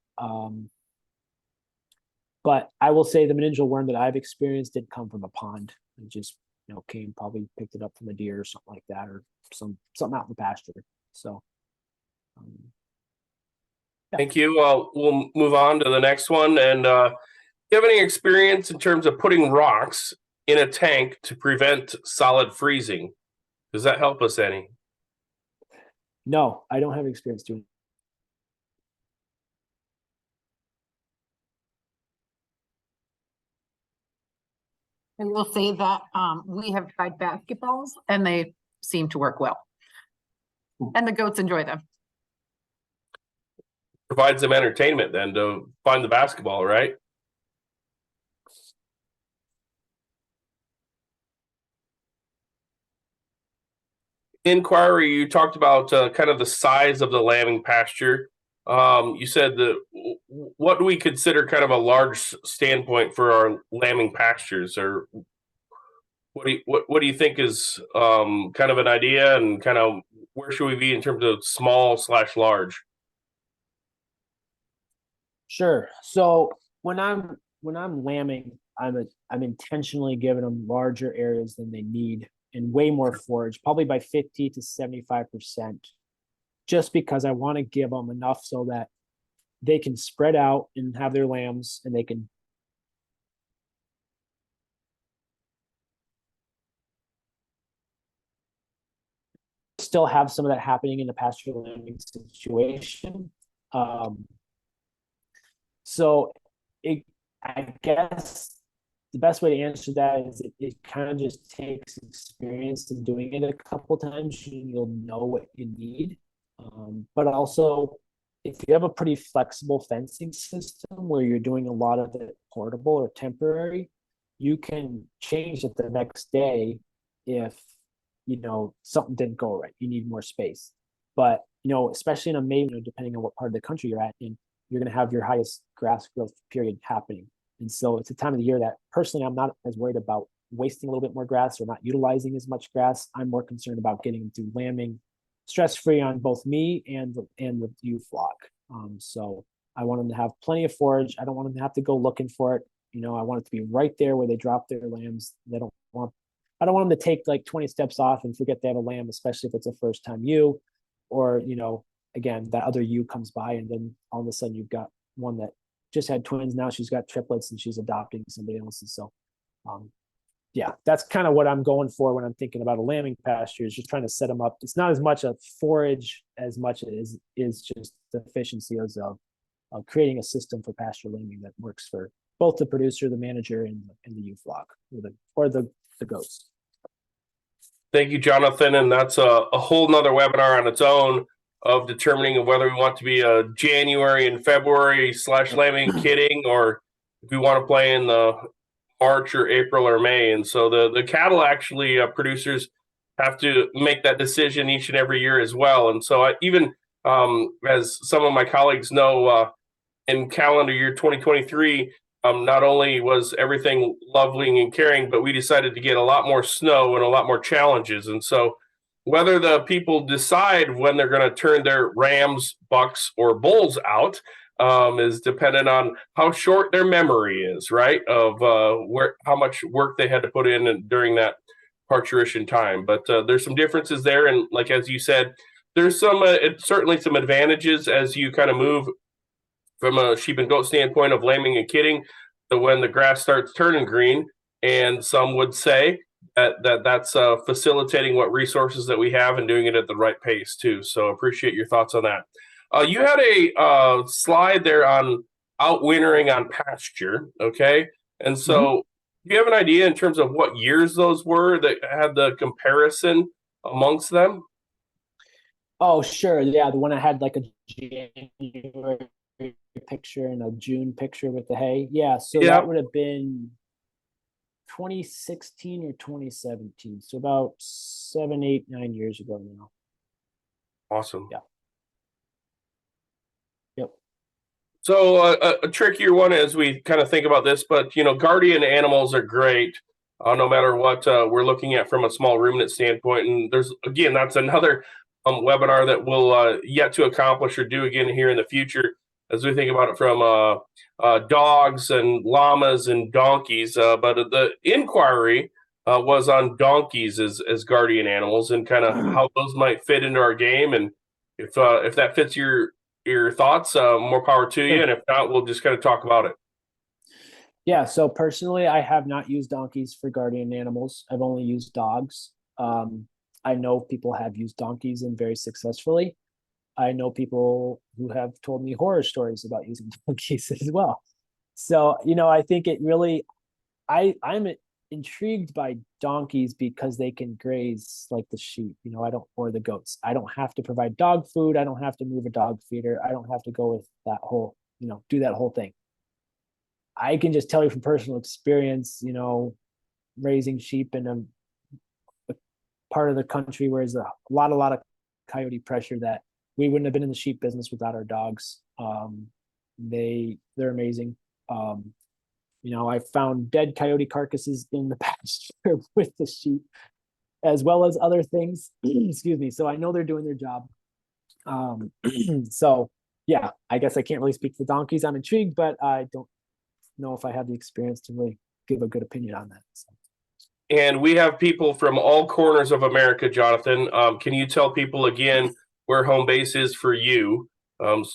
But I will say the meningeal worm that I've experienced did come from a pond. It just, you know, probably picked it up from a deer or something like that, or something out in the pasture. So. Yeah. Thank you. We'll move on to the next one. And do you have any experience in terms of putting rocks in a tank to prevent solid freezing? Does that help us any? No, I don't have experience doing. I will say that we have tried basketballs and they seem to work well. And the goats enjoy them. Provides them entertainment then to find the basketball, right? Inquiry, you talked about kind of the size of the lambing pasture. You said that what do we consider kind of a large standpoint for our lambing pastures, or what do you think is kind of an idea, and kind of where should we be in terms of small/large? Sure. So when I'm lambing, I'm intentionally giving them larger areas than they need and way more forage, probably by 50 to 75%, just because I want to give them enough so that they can spread out and have their lambs, and they can still have some of that happening in the pasture lambing situation. So I guess the best way to answer that is it kind of just takes experience in doing it a couple times. You'll know what you need. But also, if you have a pretty flexible fencing system where you're doing a lot of it portable or temporary, you can change it the next day if, you know, something didn't go right. You need more space. But, you know, especially in a May, depending on what part of the country you're at, and you're going to have your highest grass growth period happening. And so it's a time of the year that personally I'm not as worried about wasting a little bit more grass or not utilizing as much grass. I'm more concerned about getting them through lambing stress-free on both me and the ewe flock. So I want them to have plenty of forage. I don't want them to have to go looking for it. You know, I want it to be right there where they drop their lambs. I don't want them to take like 20 steps off and forget they have a lamb, especially if it's a first time ewe, or, you know, again, that other ewe comes by and then all of a sudden you've got one that just had twins. Now she's got triplets and she's adopting somebody else's. So, yeah, that's kind of what I'm going for when I'm thinking about a lambing pasture, is just trying to set them up. It's not as much a forage as much as is just the efficiency of creating a system for pasture lambing that works for both the producer, the manager, and the ewe flock, or the goats. Thank you, Jonathan. And that's a whole nother webinar on its own of determining whether we want to be a January and February / lambing kidding, or if we want to play in the March or April or May. And so the cattle actually producers have to make that decision each and every year as well. And so even as some of my colleagues know, in calendar year 2023, not only was everything lovely and caring, but we decided to get a lot more snow and a lot more challenges. And so whether the people decide when they're going to turn their rams, bucks, or bulls out is dependent on how short their memory is, right? Of how much work they had to put in during that parturition time. But there's some differences there. And like, as you said, there's certainly some advantages as you kind of move from a sheep and goat standpoint of lambing and kidding to when the grass starts turning green. And some would say that's facilitating what resources that we have and doing it at the right pace too. So appreciate your thoughts on that. You had a slide there on outwintering on pasture, okay? And so do you have an idea in terms of what years those were that had the comparison amongst them? Oh, sure. Yeah, the one I had like a January picture and a June picture with the hay. Yeah, so that would have been 2016 or 2017. So about 7, 8, 9 years ago now. Awesome. Yeah. Yep. So a trickier one as we kind of think about this, but guardian animals are great no matter what we're looking at from a small ruminant standpoint. And that's another webinar that we'll yet to accomplish or do again here in the future as we think about it from dogs and llamas and donkeys. But the inquiry was on donkeys as guardian animals and kind of how those might fit into our game. And if that fits your thoughts, more power to you. And if not, we'll just kind of talk about it. Yeah, so personally, I have not used donkeys for guardian animals. I've only used dogs. I know people have used donkeys and very successfully. I know people who have told me horror stories about using donkeys as well. So, I think it really, I'm intrigued by donkeys because they can graze like the sheep, or the goats. I don't have to provide dog food. I don't have to move a dog feeder. I don't have to go with that whole, do that whole thing. I can just tell you from personal experience, raising sheep in a part of the country where there's a lot of coyote pressure, that we wouldn't have been in the sheep business without our dogs. They're amazing. I found dead coyote carcasses in the pasture with the sheep, as well as other things. Excuse me. So I know they're doing their job. So yeah, I guess I can't really speak to donkeys. I'm intrigued, but I don't know if I have the experience to really give a good opinion on that. So. And we have people from all corners of America, Jonathan. Can you tell people again where home base is for you,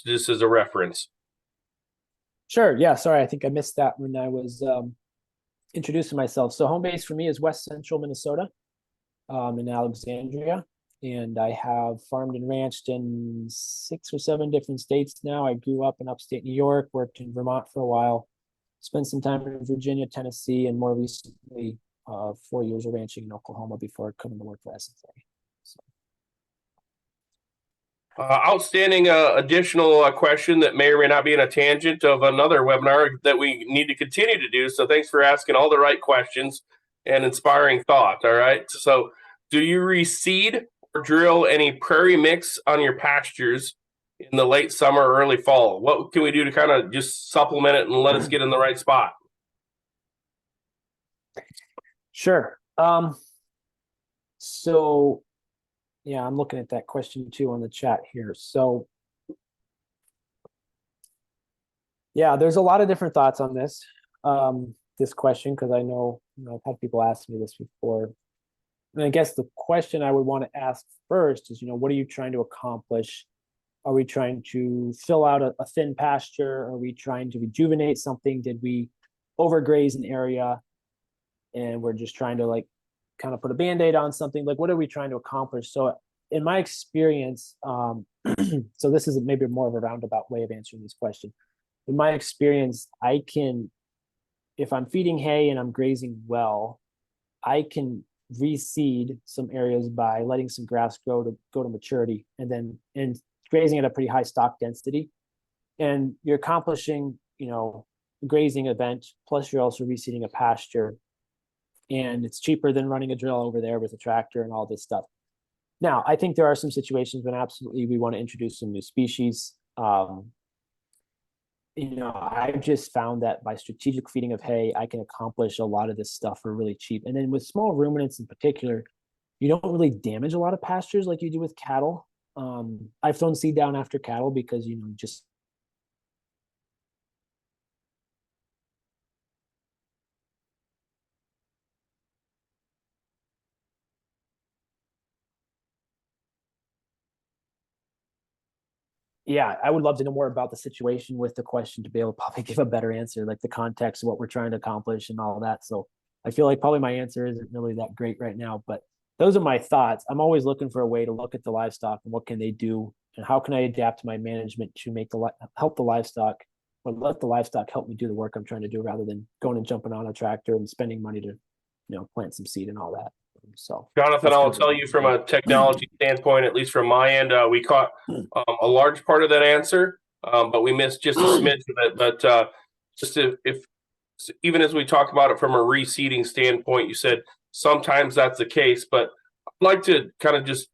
just as a reference? Sure. Yeah. Sorry. I think I missed that when I was introducing myself. So home base for me is West Central Minnesota, in Alexandria. And I have farmed and ranched in 6 or 7 different states now. I grew up in upstate New York, worked in Vermont for a while, spent some time in Virginia, Tennessee, and more recently 4 years of ranching in Oklahoma before coming to work for SFA. So. Outstanding additional question that may or may not be in a tangent of another webinar that we need to continue to do. So thanks for asking all the right questions and inspiring thought. All right. So do you reseed or drill any prairie mix on your pastures in the late summer or early fall? What can we do to kind of just supplement it and let us get in the right spot? Sure. So yeah, I'm looking at that question too on the chat here. So yeah, there's a lot of different thoughts on this, this question, because I know, I've had people ask me this before. And I guess the question I would want to ask first is, what are you trying to accomplish Are we trying to fill out a thin pasture? Are we trying to rejuvenate something? Did we overgraze an area and we're just trying to like kind of put a Band-Aid on something? Like, what are we trying to accomplish? So in my experience, so this is maybe more of a roundabout way of answering this question. In my experience, I can, if I'm feeding hay and I'm grazing well, I can reseed some areas by letting some grass go to maturity, and then grazing at a pretty high stock density. And you're accomplishing, a grazing event, plus you're also reseeding a pasture. And it's cheaper than running a drill over there with a tractor and all this stuff. Now, I think there are some situations when absolutely we want to introduce some new species. I've just found that by strategic feeding of hay, I can accomplish a lot of this stuff for really cheap. And then with small ruminants in particular, you don't really damage a lot of pastures like you do with cattle. I've thrown seed down after cattle because, just yeah, I would love to know more about the situation with the question to be able to probably give a better answer, like the context of what we're trying to accomplish and all that. So I feel like probably my answer isn't really that great right now, but those are my thoughts. I'm always looking for a way to look at the livestock and what can they do and how can I adapt my management to help the livestock, or let the livestock help me do the work I'm trying to do, rather than going and jumping on a tractor and spending money to, plant some seed and all that. So Jonathan, I'll tell you from a technology standpoint, at least from my end, we caught a large part of that answer, but we missed just a smidge of it. But just if even as we talk about it from a reseeding standpoint, you said sometimes that's the case, but I'd like to kind of just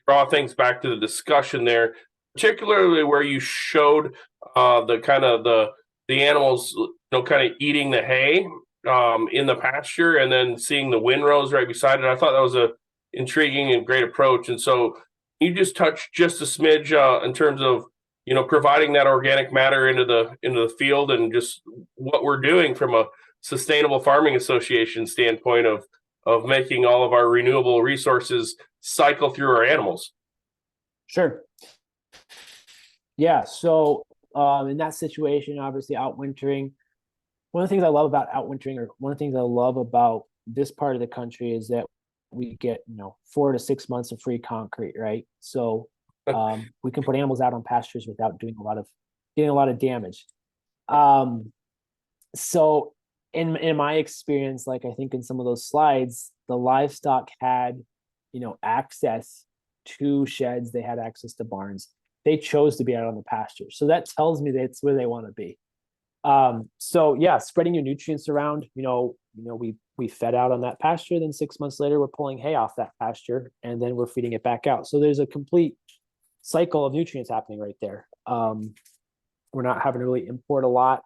draw things back to the discussion there, particularly where you showed the animals, kind of eating the hay in the pasture, and then seeing the windrows right beside it. I thought that was a intriguing and great approach. And so you just touched just a smidge in terms of providing that organic matter into the field, and just what we're doing from a sustainable farming association standpoint of making all of our renewable resources cycle through our animals. Sure. Yeah. So in that situation, obviously outwintering, one of the things I love about outwintering, or one of the things I love about this part of the country, is that we get, 4 to 6 months of free concrete, right? So we can put animals out on pastures without getting a lot of damage. So in my experience, like I think in some of those slides, the livestock had, access to sheds, they had access to barns. They chose to be out on the pasture. So that tells me that's where they want to be. So yeah, spreading your nutrients around, we fed out on that pasture, then 6 months later, we're pulling hay off that pasture, and then we're feeding it back out. So there's a complete cycle of nutrients happening right there. We're not having to really import a lot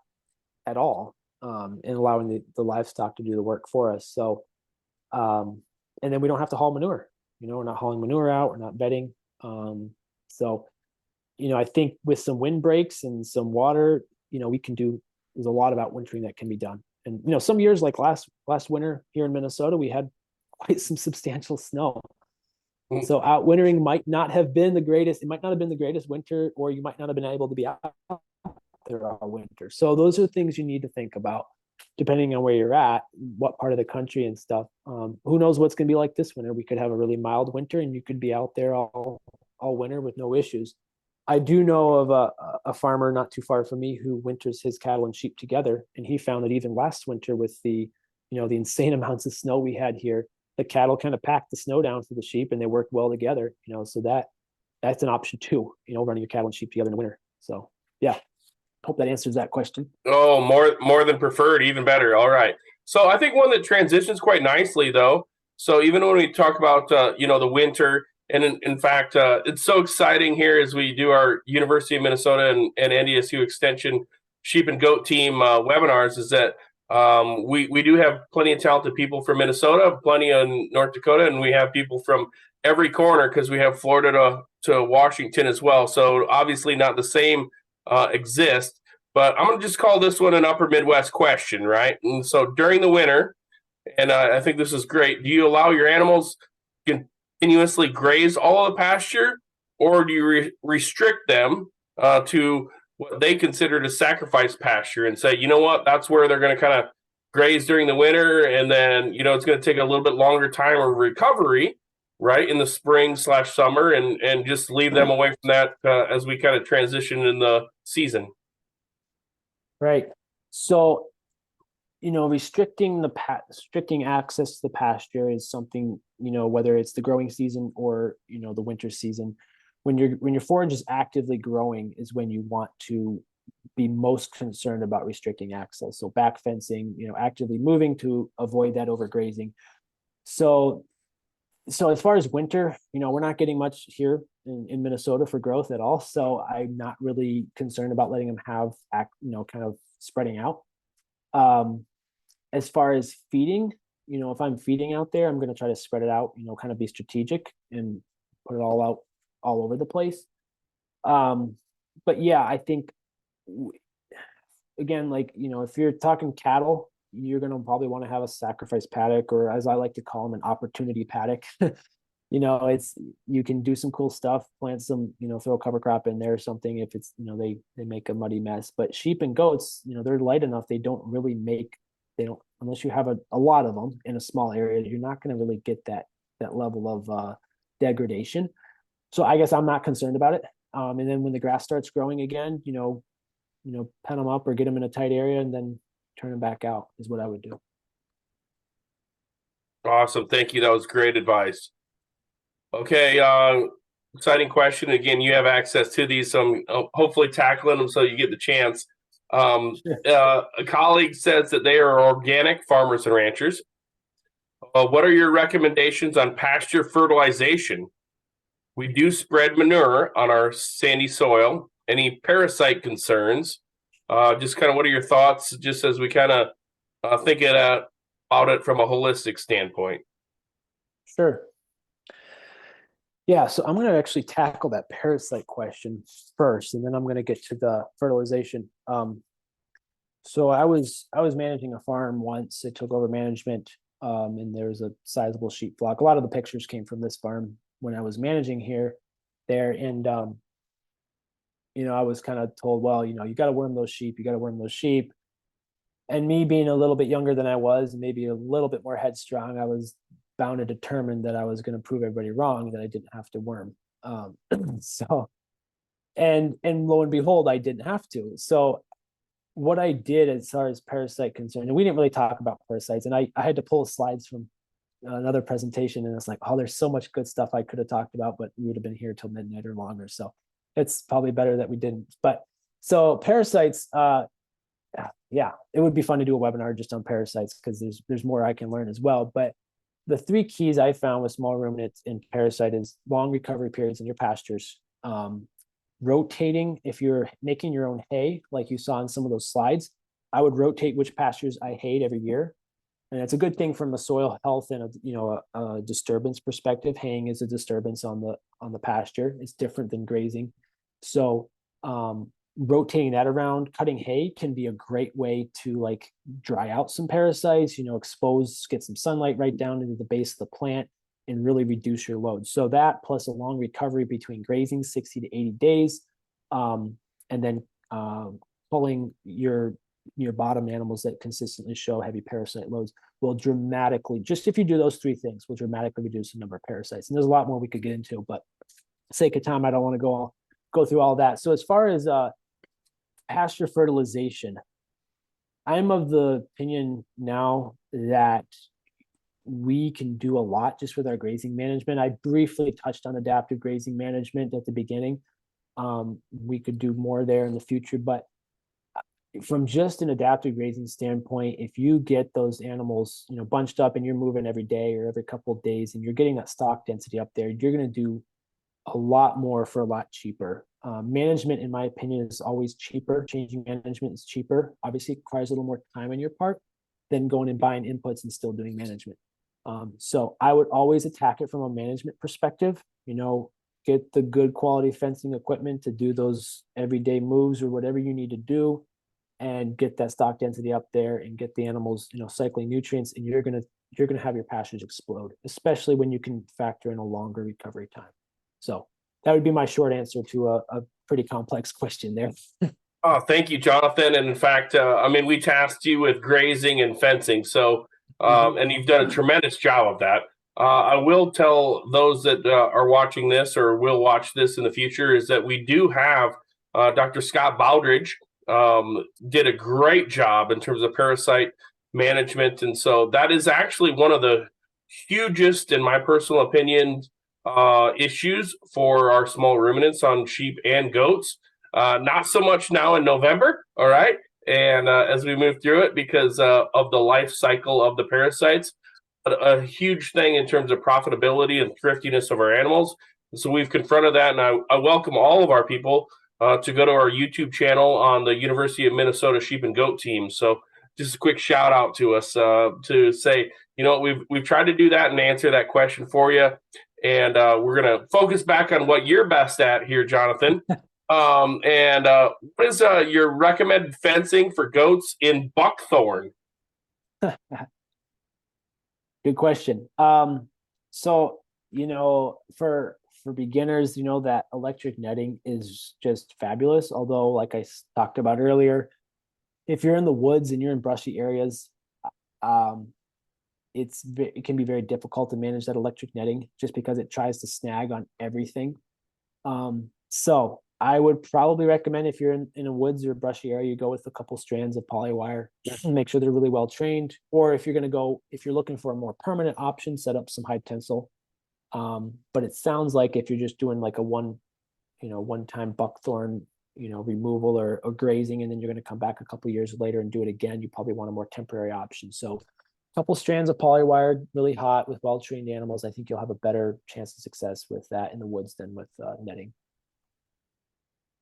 at all, and allowing the livestock to do the work for us. So, and then we don't have to haul manure, we're not hauling manure out, we're not bedding. So, I think with some windbreaks and some water, there's a lot about wintering that can be done. And, some years like last winter here in Minnesota, we had quite some substantial snow. So outwintering might not have been the greatest. It might not have been the greatest winter, or you might not have been able to be out there all winter. So those are things you need to think about, depending on where you're at, what part of the country and stuff. Who knows what's going to be like this winter? We could have a really mild winter, and you could be out there all winter with no issues. I do know of a farmer not too far from me who winters his cattle and sheep together, and he found that even last winter, with the insane amounts of snow we had here, the cattle kind of packed the snow down for the sheep, and they worked well together. So that's an option too. Running your cattle and sheep together in the winter. So yeah, hope that answers that question. Oh, more than preferred, even better. All right. So I think one that transitions quite nicely, though. So even when we talk about the winter. And in fact, it's so exciting here as we do our University of Minnesota and NDSU Extension sheep and goat team webinars, is that we do have plenty of talented people from Minnesota, plenty in North Dakota, and we have people from every corner, because we have Florida to Washington as well. So obviously not the same exist, but I'm going to just call this one an upper Midwest question, right? And so during the winter, and I think this is great, do you allow your animals continuously graze all of the pasture, or do you restrict them to what they consider to sacrifice pasture and say, you know what, that's where they're going to kind of graze during the winter, and then it's going to take a little bit longer time of recovery, right, in the spring/summer, and just leave them away from that as we kind of transition in the season. Right. So, restricting access to the pasture is something, whether it's the growing season or, the winter season. When your forage is actively growing is when you want to be most concerned about restricting access. So back fencing, actively moving to avoid that overgrazing. So as far as winter, we're not getting much here in Minnesota for growth at all. So I'm not really concerned about letting them have, kind of spreading out. As far as feeding, if I'm feeding out there, I'm going to try to spread it out, kind of be strategic and put it all out all over the place. But yeah, I think, again, if you're talking cattle, you're going to probably want to have a sacrifice paddock, or as I like to call them, an opportunity paddock. You can do some cool stuff, plant some, throw a cover crop in there or something if it's, they make a muddy mess. But sheep and goats, they're light enough. They don't, unless you have a lot of them in a small area, you're not going to really get that level of degradation. So I guess I'm not concerned about it. And then when the grass starts growing again, pen them up or get them in a tight area and then turn them back out is what I would do. Awesome. Thank you. That was great advice. Okay. Exciting question. Again, you have access to these, so I'm hopefully tackling them so you get the chance. A colleague says that they are organic farmers and ranchers. What are your recommendations on pasture fertilization? We do spread manure on our sandy soil. Any parasite concerns? Just kind of what are your thoughts, just as we kind of think about it from a holistic standpoint? Sure. Yeah, so I'm going to actually tackle that parasite question first, and then I'm going to get to the fertilization. So I was managing a farm once. I took over management, and there was a sizable sheep flock. A lot of the pictures came from this farm when I was managing there, and I was kind of told, well, you got to worm those sheep. You got to worm those sheep. And me being a little bit younger than I was, and maybe a little bit more headstrong, I was bound and determined that I was going to prove everybody wrong, that I didn't have to worm. So, and lo and behold, I didn't have to. So what I did as far as parasite concerned, and we didn't really talk about parasites, and I had to pull slides from another presentation, and it's like, oh, there's so much good stuff I could have talked about, but we would have been here till midnight or longer. So it's probably better that we didn't. But so parasites, yeah, it would be fun to do a webinar just on parasites, because there's more I can learn as well. But the three keys I found with small ruminants and parasite is long recovery periods in your pastures, rotating. If you're making your own hay, like you saw in some of those slides, I would rotate which pastures I hayed every year. And it's a good thing from a soil health and a disturbance perspective. Haying is a disturbance on the pasture. It's different than grazing. So rotating that around, cutting hay can be a great way to dry out some parasites, get some sunlight right down into the base of the plant and really reduce your load. So that plus a long recovery between grazing, 60 to 80 days, and then pulling your bottom animals that consistently show heavy parasite loads will dramatically, just if you do those three things, will dramatically reduce the number of parasites. And there's a lot more we could get into, but for the sake of time, I don't want to go through all that. So as far as pasture fertilization, I'm of the opinion now that we can do a lot just with our grazing management. I briefly touched on adaptive grazing management at the beginning. We could do more there in the future, but from just an adaptive grazing standpoint, if you get those animals, bunched up and you're moving every day or every couple of days and you're getting that stock density up there, you're going to do a lot more for a lot cheaper. Management, in my opinion, is always cheaper. Changing management is cheaper. Obviously, it requires a little more time on your part than going and buying inputs and still doing management. So I would always attack it from a management perspective. Get the good quality fencing equipment to do those everyday moves or whatever you need to do, and get that stock density up there and get the animals, cycling nutrients, and you're gonna have your pastures explode, especially when you can factor in a longer recovery time. So that would be my short answer to a pretty complex question there. Oh, thank you, Jonathan. And in fact, I mean, we tasked you with grazing and fencing. So, and you've done a tremendous job of that. I will tell those that are watching this or will watch this in the future is that we do have Dr. Scott Bowdridge did a great job in terms of parasite management. And so that is actually one of the hugest, in my personal opinion, issues for our small ruminants on sheep and goats. Not so much now in November, all right? And as we move through it because of the life cycle of the parasites, but a huge thing in terms of profitability and thriftiness of our animals. And so we've confronted that, and I welcome all of our people to go to our YouTube channel on the University of Minnesota Sheep and Goat team. So just a quick shout out to us to say, you know, we've tried to do that and answer that question for you. And we're going to focus back on what you're best at here, Jonathan. What is your recommended fencing for goats in buckthorn? Good question. So, you know, for beginners, you know, that electric netting is just fabulous. Although, like I talked about earlier, if you're in the woods and you're in brushy areas, it can be very difficult to manage that electric netting just because it tries to snag on everything. So I would probably recommend if you're in a woods or a brushy area, you go with a couple strands of polywire, make sure they're really well trained. Or if you're looking for a more permanent option, set up some high tensile. But it sounds like if you're just doing like a one-time buckthorn, removal or grazing, and then you're going to come back a couple years later and do it again, you probably want a more temporary option. So a couple strands of polywire, really hot with well-trained animals, I think you'll have a better chance of success with that in the woods than with netting.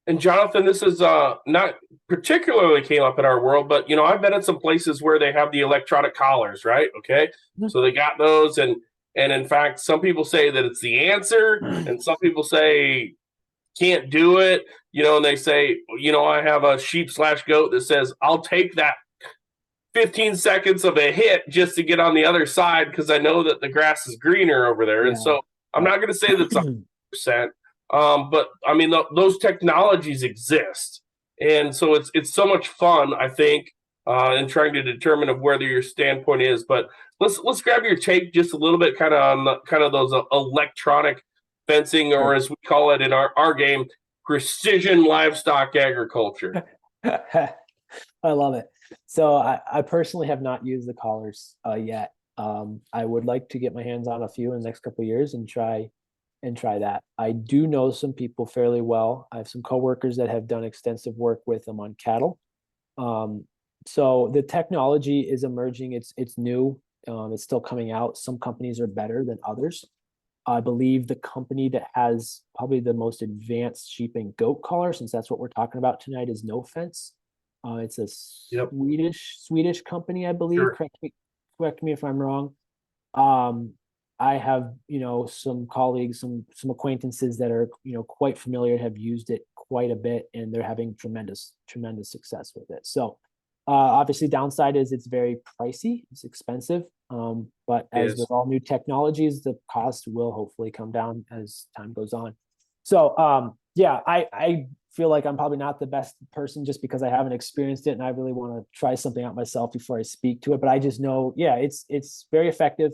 And Jonathan, this is not particularly came up in our world, but I've been in some places where they have the electronic collars, right? Okay, so they got those, and in fact, some people say that it's the answer, and some people say can't do it. And they say, I have a sheep/goat that says I'll take that 15 seconds of a hit just to get on the other side because I know that the grass is greener over there, and so I'm not going to say that's 100%. But I mean, those technologies exist. And so it's so much fun, I think, in trying to determine of whether your standpoint is. But let's grab your take just a little bit kind of on those electronic fencing, or as we call it in our game, precision livestock agriculture. I love it. So I personally have not used the collars yet. I would like to get my hands on a few in the next couple of years and try that. I do know some people fairly well. I have some coworkers that have done extensive work with them on cattle. So the technology is emerging. It's new. It's still coming out. Some companies are better than others. I believe the company that has probably the most advanced sheep and goat collar, since that's what we're talking about tonight, is No Fence. It's a Swedish company, I believe. Sure. Correct me if I'm wrong. I have, some colleagues, some acquaintances that are, quite familiar, have used it quite a bit, and they're having tremendous success with it. So obviously downside is it's very pricey, it's expensive. But as with all new technologies, the cost will hopefully come down as time goes on. So I feel like I'm probably not the best person just because I haven't experienced it, and I really want to try something out myself before I speak to it. But I just know, it's very effective.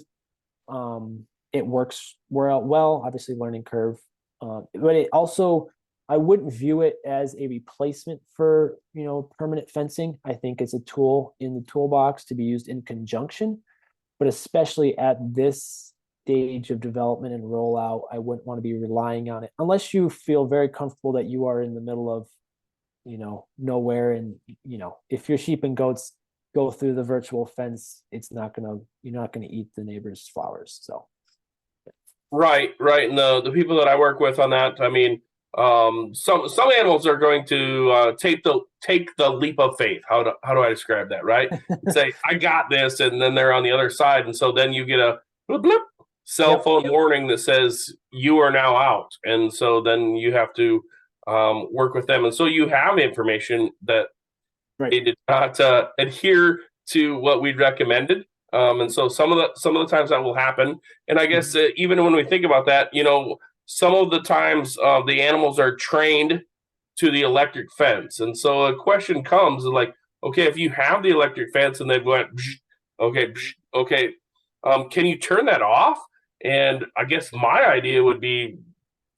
It works well, obviously learning curve. But it also, I wouldn't view it as a replacement for, permanent fencing. I think it's a tool in the toolbox to be used in conjunction, but especially at this stage of development and rollout, I wouldn't want to be relying on it unless you feel very comfortable that you are in the middle of, nowhere. And, if your sheep and goats go through the virtual fence, you're not gonna eat the neighbor's flowers. So Right. And the people that I work with on that, I mean, some animals are going to take the leap of faith. How do I describe that? Right? Say, I got this, and then they're on the other side, and so then you get a bloop, bloop, cell phone warning that says you are now out, and so then you have to work with them, and so you have information that they did not adhere to what we'd recommended. And so some of the times that will happen. And I guess even when we think about that, some of the times the animals are trained to the electric fence. And so a question comes like, okay, if you have the electric fence and they've went, okay, okay, can you turn that off? And I guess my idea would be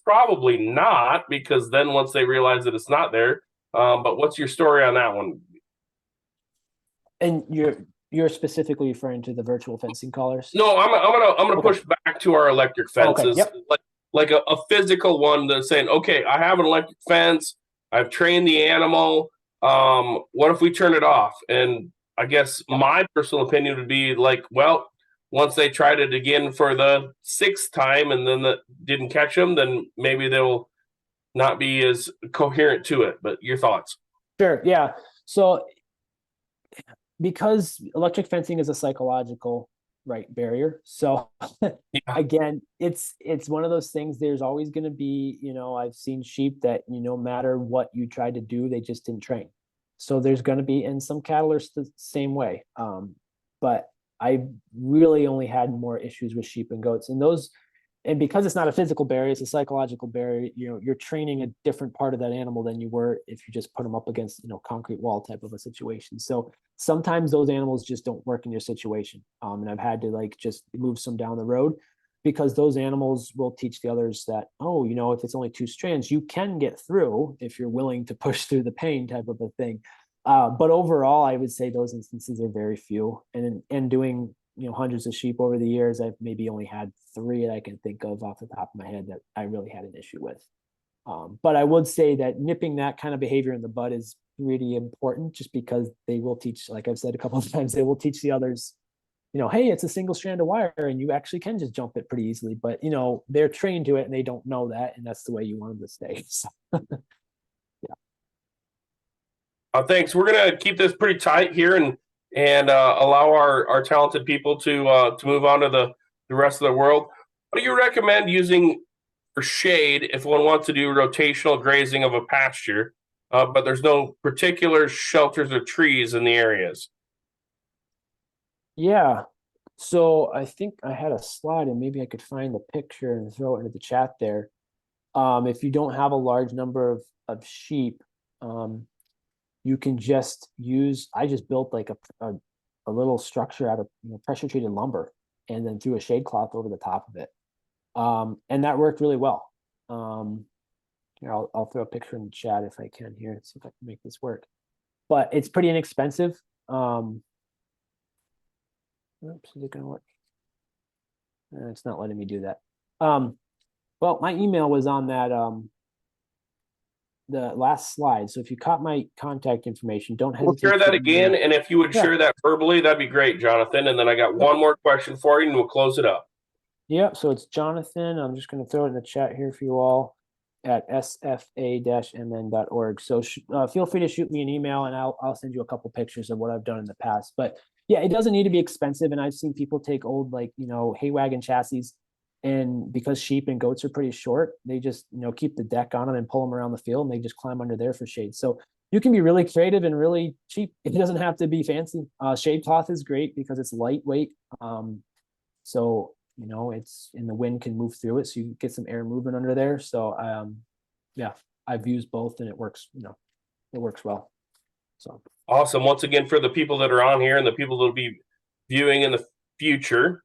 probably not, because then once they realize that it's not there. But what's your story on that one? And you're specifically referring to the virtual fencing collars? No, I'm gonna Okay. push back to our electric fences, yep. like a physical one that's saying, okay, I have an electric fence, I've trained the animal. What if we turn it off? And I guess my personal opinion would be like, well, once they tried it again for the 6th time and then that didn't catch them, then maybe they'll not be as coherent to it. But your thoughts? Sure. Yeah. So because electric fencing is a psychological barrier. So again, it's one of those things. There's always going to be, I've seen sheep that, no matter what you tried to do, they just didn't train. So there's going to be, and some cattle are the same way. But I really only had more issues with sheep and goats, and because it's not a physical barrier, it's a psychological barrier. You're training a different part of that animal than you were if you just put them up against, concrete wall type of a situation. So sometimes those animals just don't work in your situation. And I've had to just move some down the road, because those animals will teach the others that, if it's only 2 strands, you can get through if you're willing to push through the pain type of a thing. But overall, I would say those instances are very few. And doing hundreds of sheep over the years, I've maybe only had 3 that I can think of off the top of my head that I really had an issue with. But I would say that nipping that kind of behavior in the bud is really important, just because they will teach, like I've said a couple of times, they will teach the others, hey, it's a single strand of wire and you actually can just jump it pretty easily. But they're trained to it and they don't know that, and that's the way you want them to stay. So. Thanks. We're gonna keep this pretty tight here and allow our talented people to move on to the rest of the world. What do you recommend using for shade if one wants to do rotational grazing of a pasture, but there's no particular shelters or trees in the areas? Yeah. So I think I had a slide, and maybe I could find the picture and throw it into the chat there. If you don't have a large number of sheep, you can just use, I just built like a little structure out of pressure treated lumber, and then threw a shade cloth over the top of it. And that worked really well. Here, I'll throw a picture in the chat if I can here, see if I can make this work. But it's pretty inexpensive. Oops, is it gonna work? It's not letting me do that. Well, my email was on that the last slide. So if you caught my contact information, don't hesitate. We'll share that again, and if you would share that verbally, that'd be great, Jonathan. And then I got one more question for you, and we'll close it up. Yep. So it's Jonathan. I'm just going to throw it in the chat here for you all at sfa-mn.org. So feel free to shoot me an email, and I'll send you a couple pictures of what I've done in the past. But yeah, it doesn't need to be expensive. And I've seen people take old hay wagon chassis, and because sheep and goats are pretty short, they just keep the deck on them and pull them around the field, and they just climb under there for shade. So you can be really creative and really cheap. It doesn't have to be fancy. Shade cloth is great because it's lightweight. So it's, and the wind can move through it, so you get some air movement under there. So yeah, I've used both, and it works. It works well. So awesome. Once again, for the people that are on here and the people that will be viewing in the future,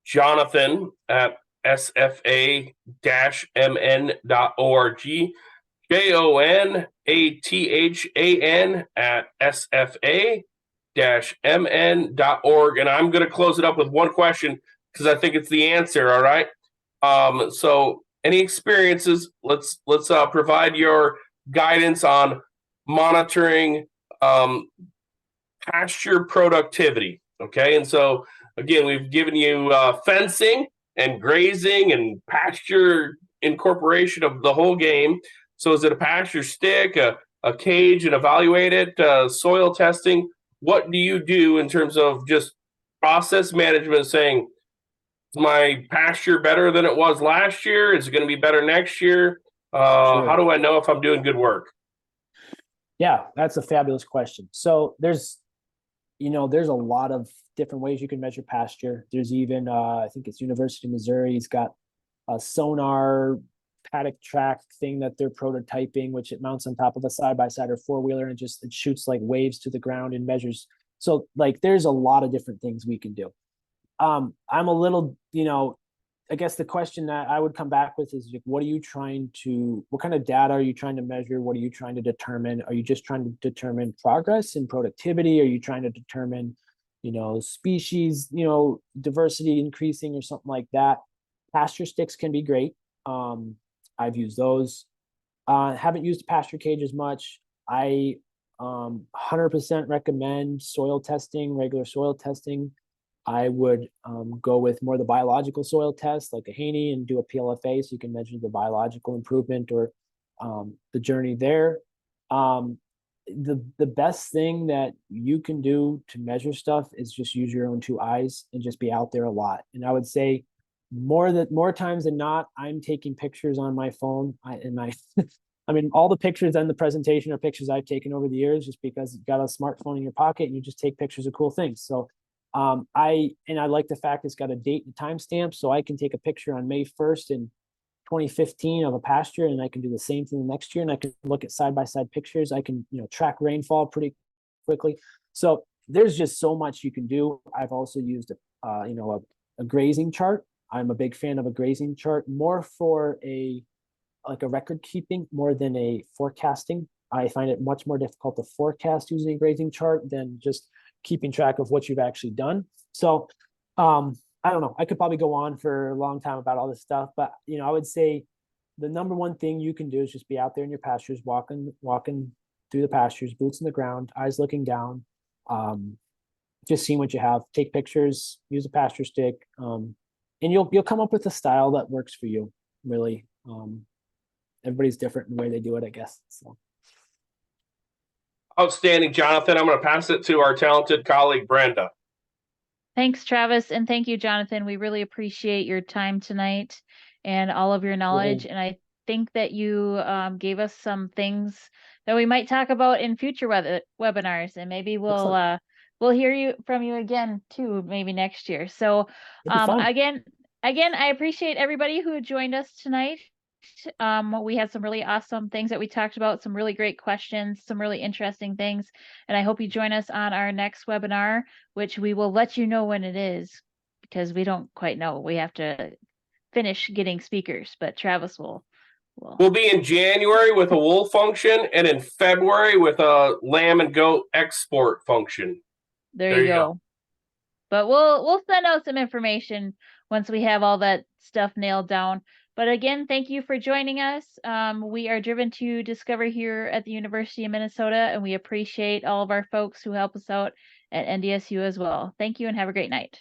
Jonathan at sfa-mn.org, JONATHAN at sfa-mn.org. And I'm going to close it up with one question, because I think it's the answer. All right. So any experiences, let's provide your guidance on monitoring pasture productivity. Okay. And so again, we've given you fencing and grazing and pasture incorporation of the whole game. So is it a pasture stick, a cage, and evaluate it, soil testing? What do you do in terms of just process management, saying, is my pasture better than it was last year? Is it going to be better next year? Sure. How do I know if I'm doing good work? Yeah, that's a fabulous question. So there's a lot of different ways you can measure pasture. There's even, I think it's University of Missouri's got a sonar paddock track thing that they're prototyping, which it mounts on top of a side-by-side or four-wheeler and just it shoots like waves to the ground and measures. So like there's a lot of different things we can do. I'm a little, I guess the question that I would come back with is like, what kind of data are you trying to measure? What are you trying to determine? Are you just trying to determine progress and productivity? Are you trying to determine, species, diversity increasing or something like that? Pasture sticks can be great. I've used those. Haven't used pasture cage as much. I 100% recommend soil testing, regular soil testing. I would go with more the biological soil test, like a Haney, and do a PLFA, so you can measure the biological improvement or the journey there. The best thing that you can do to measure stuff is just use your own two eyes and just be out there a lot. And I would say more times than not, I'm taking pictures on my phone. I mean, all the pictures in the presentation are pictures I've taken over the years, just because you've got a smartphone in your pocket and you just take pictures of cool things. So I like the fact it's got a date and timestamp, so I can take a picture on May 1st in 2015 of a pasture, and I can do the same thing the next year, and I can look at side-by-side pictures. I can, track rainfall pretty quickly. So there's just so much you can do. I've also used a grazing chart. I'm a big fan of a grazing chart, more for a record keeping more than a forecasting. I find it much more difficult to forecast using a grazing chart than just keeping track of what you've actually done. So I don't know, I could probably go on for a long time about all this stuff, but I would say the number one thing you can do is just be out there in your pastures, walking through the pastures, boots in the ground, eyes looking down, just seeing what you have, take pictures, use a pasture stick, and you'll come up with a style that works for you, really. Everybody's different in the way they do it, I guess. So. Outstanding, Jonathan. I'm going to pass it to our talented colleague, Brenda. Thanks, Travis, and thank you, Jonathan. We really appreciate your time tonight and all of your knowledge. And I think that you gave us some things that we might talk about in future webinars, and maybe we'll hear from you again too, maybe next year. So again, I appreciate everybody who joined us tonight. We had some really awesome things that we talked about, some really great questions, some really interesting things. And I hope you join us on our next webinar, which we will let you know when it is, because we don't quite know. We have to finish getting speakers, but Travis will. We'll be in January with a wool function, and in February with a lamb and goat export function. There you go. But we'll send out some information once we have all that stuff nailed down. But again, thank you for joining us. We are driven to discover here at the University of Minnesota, and we appreciate all of our folks who help us out at NDSU as well. Thank you and have a great night.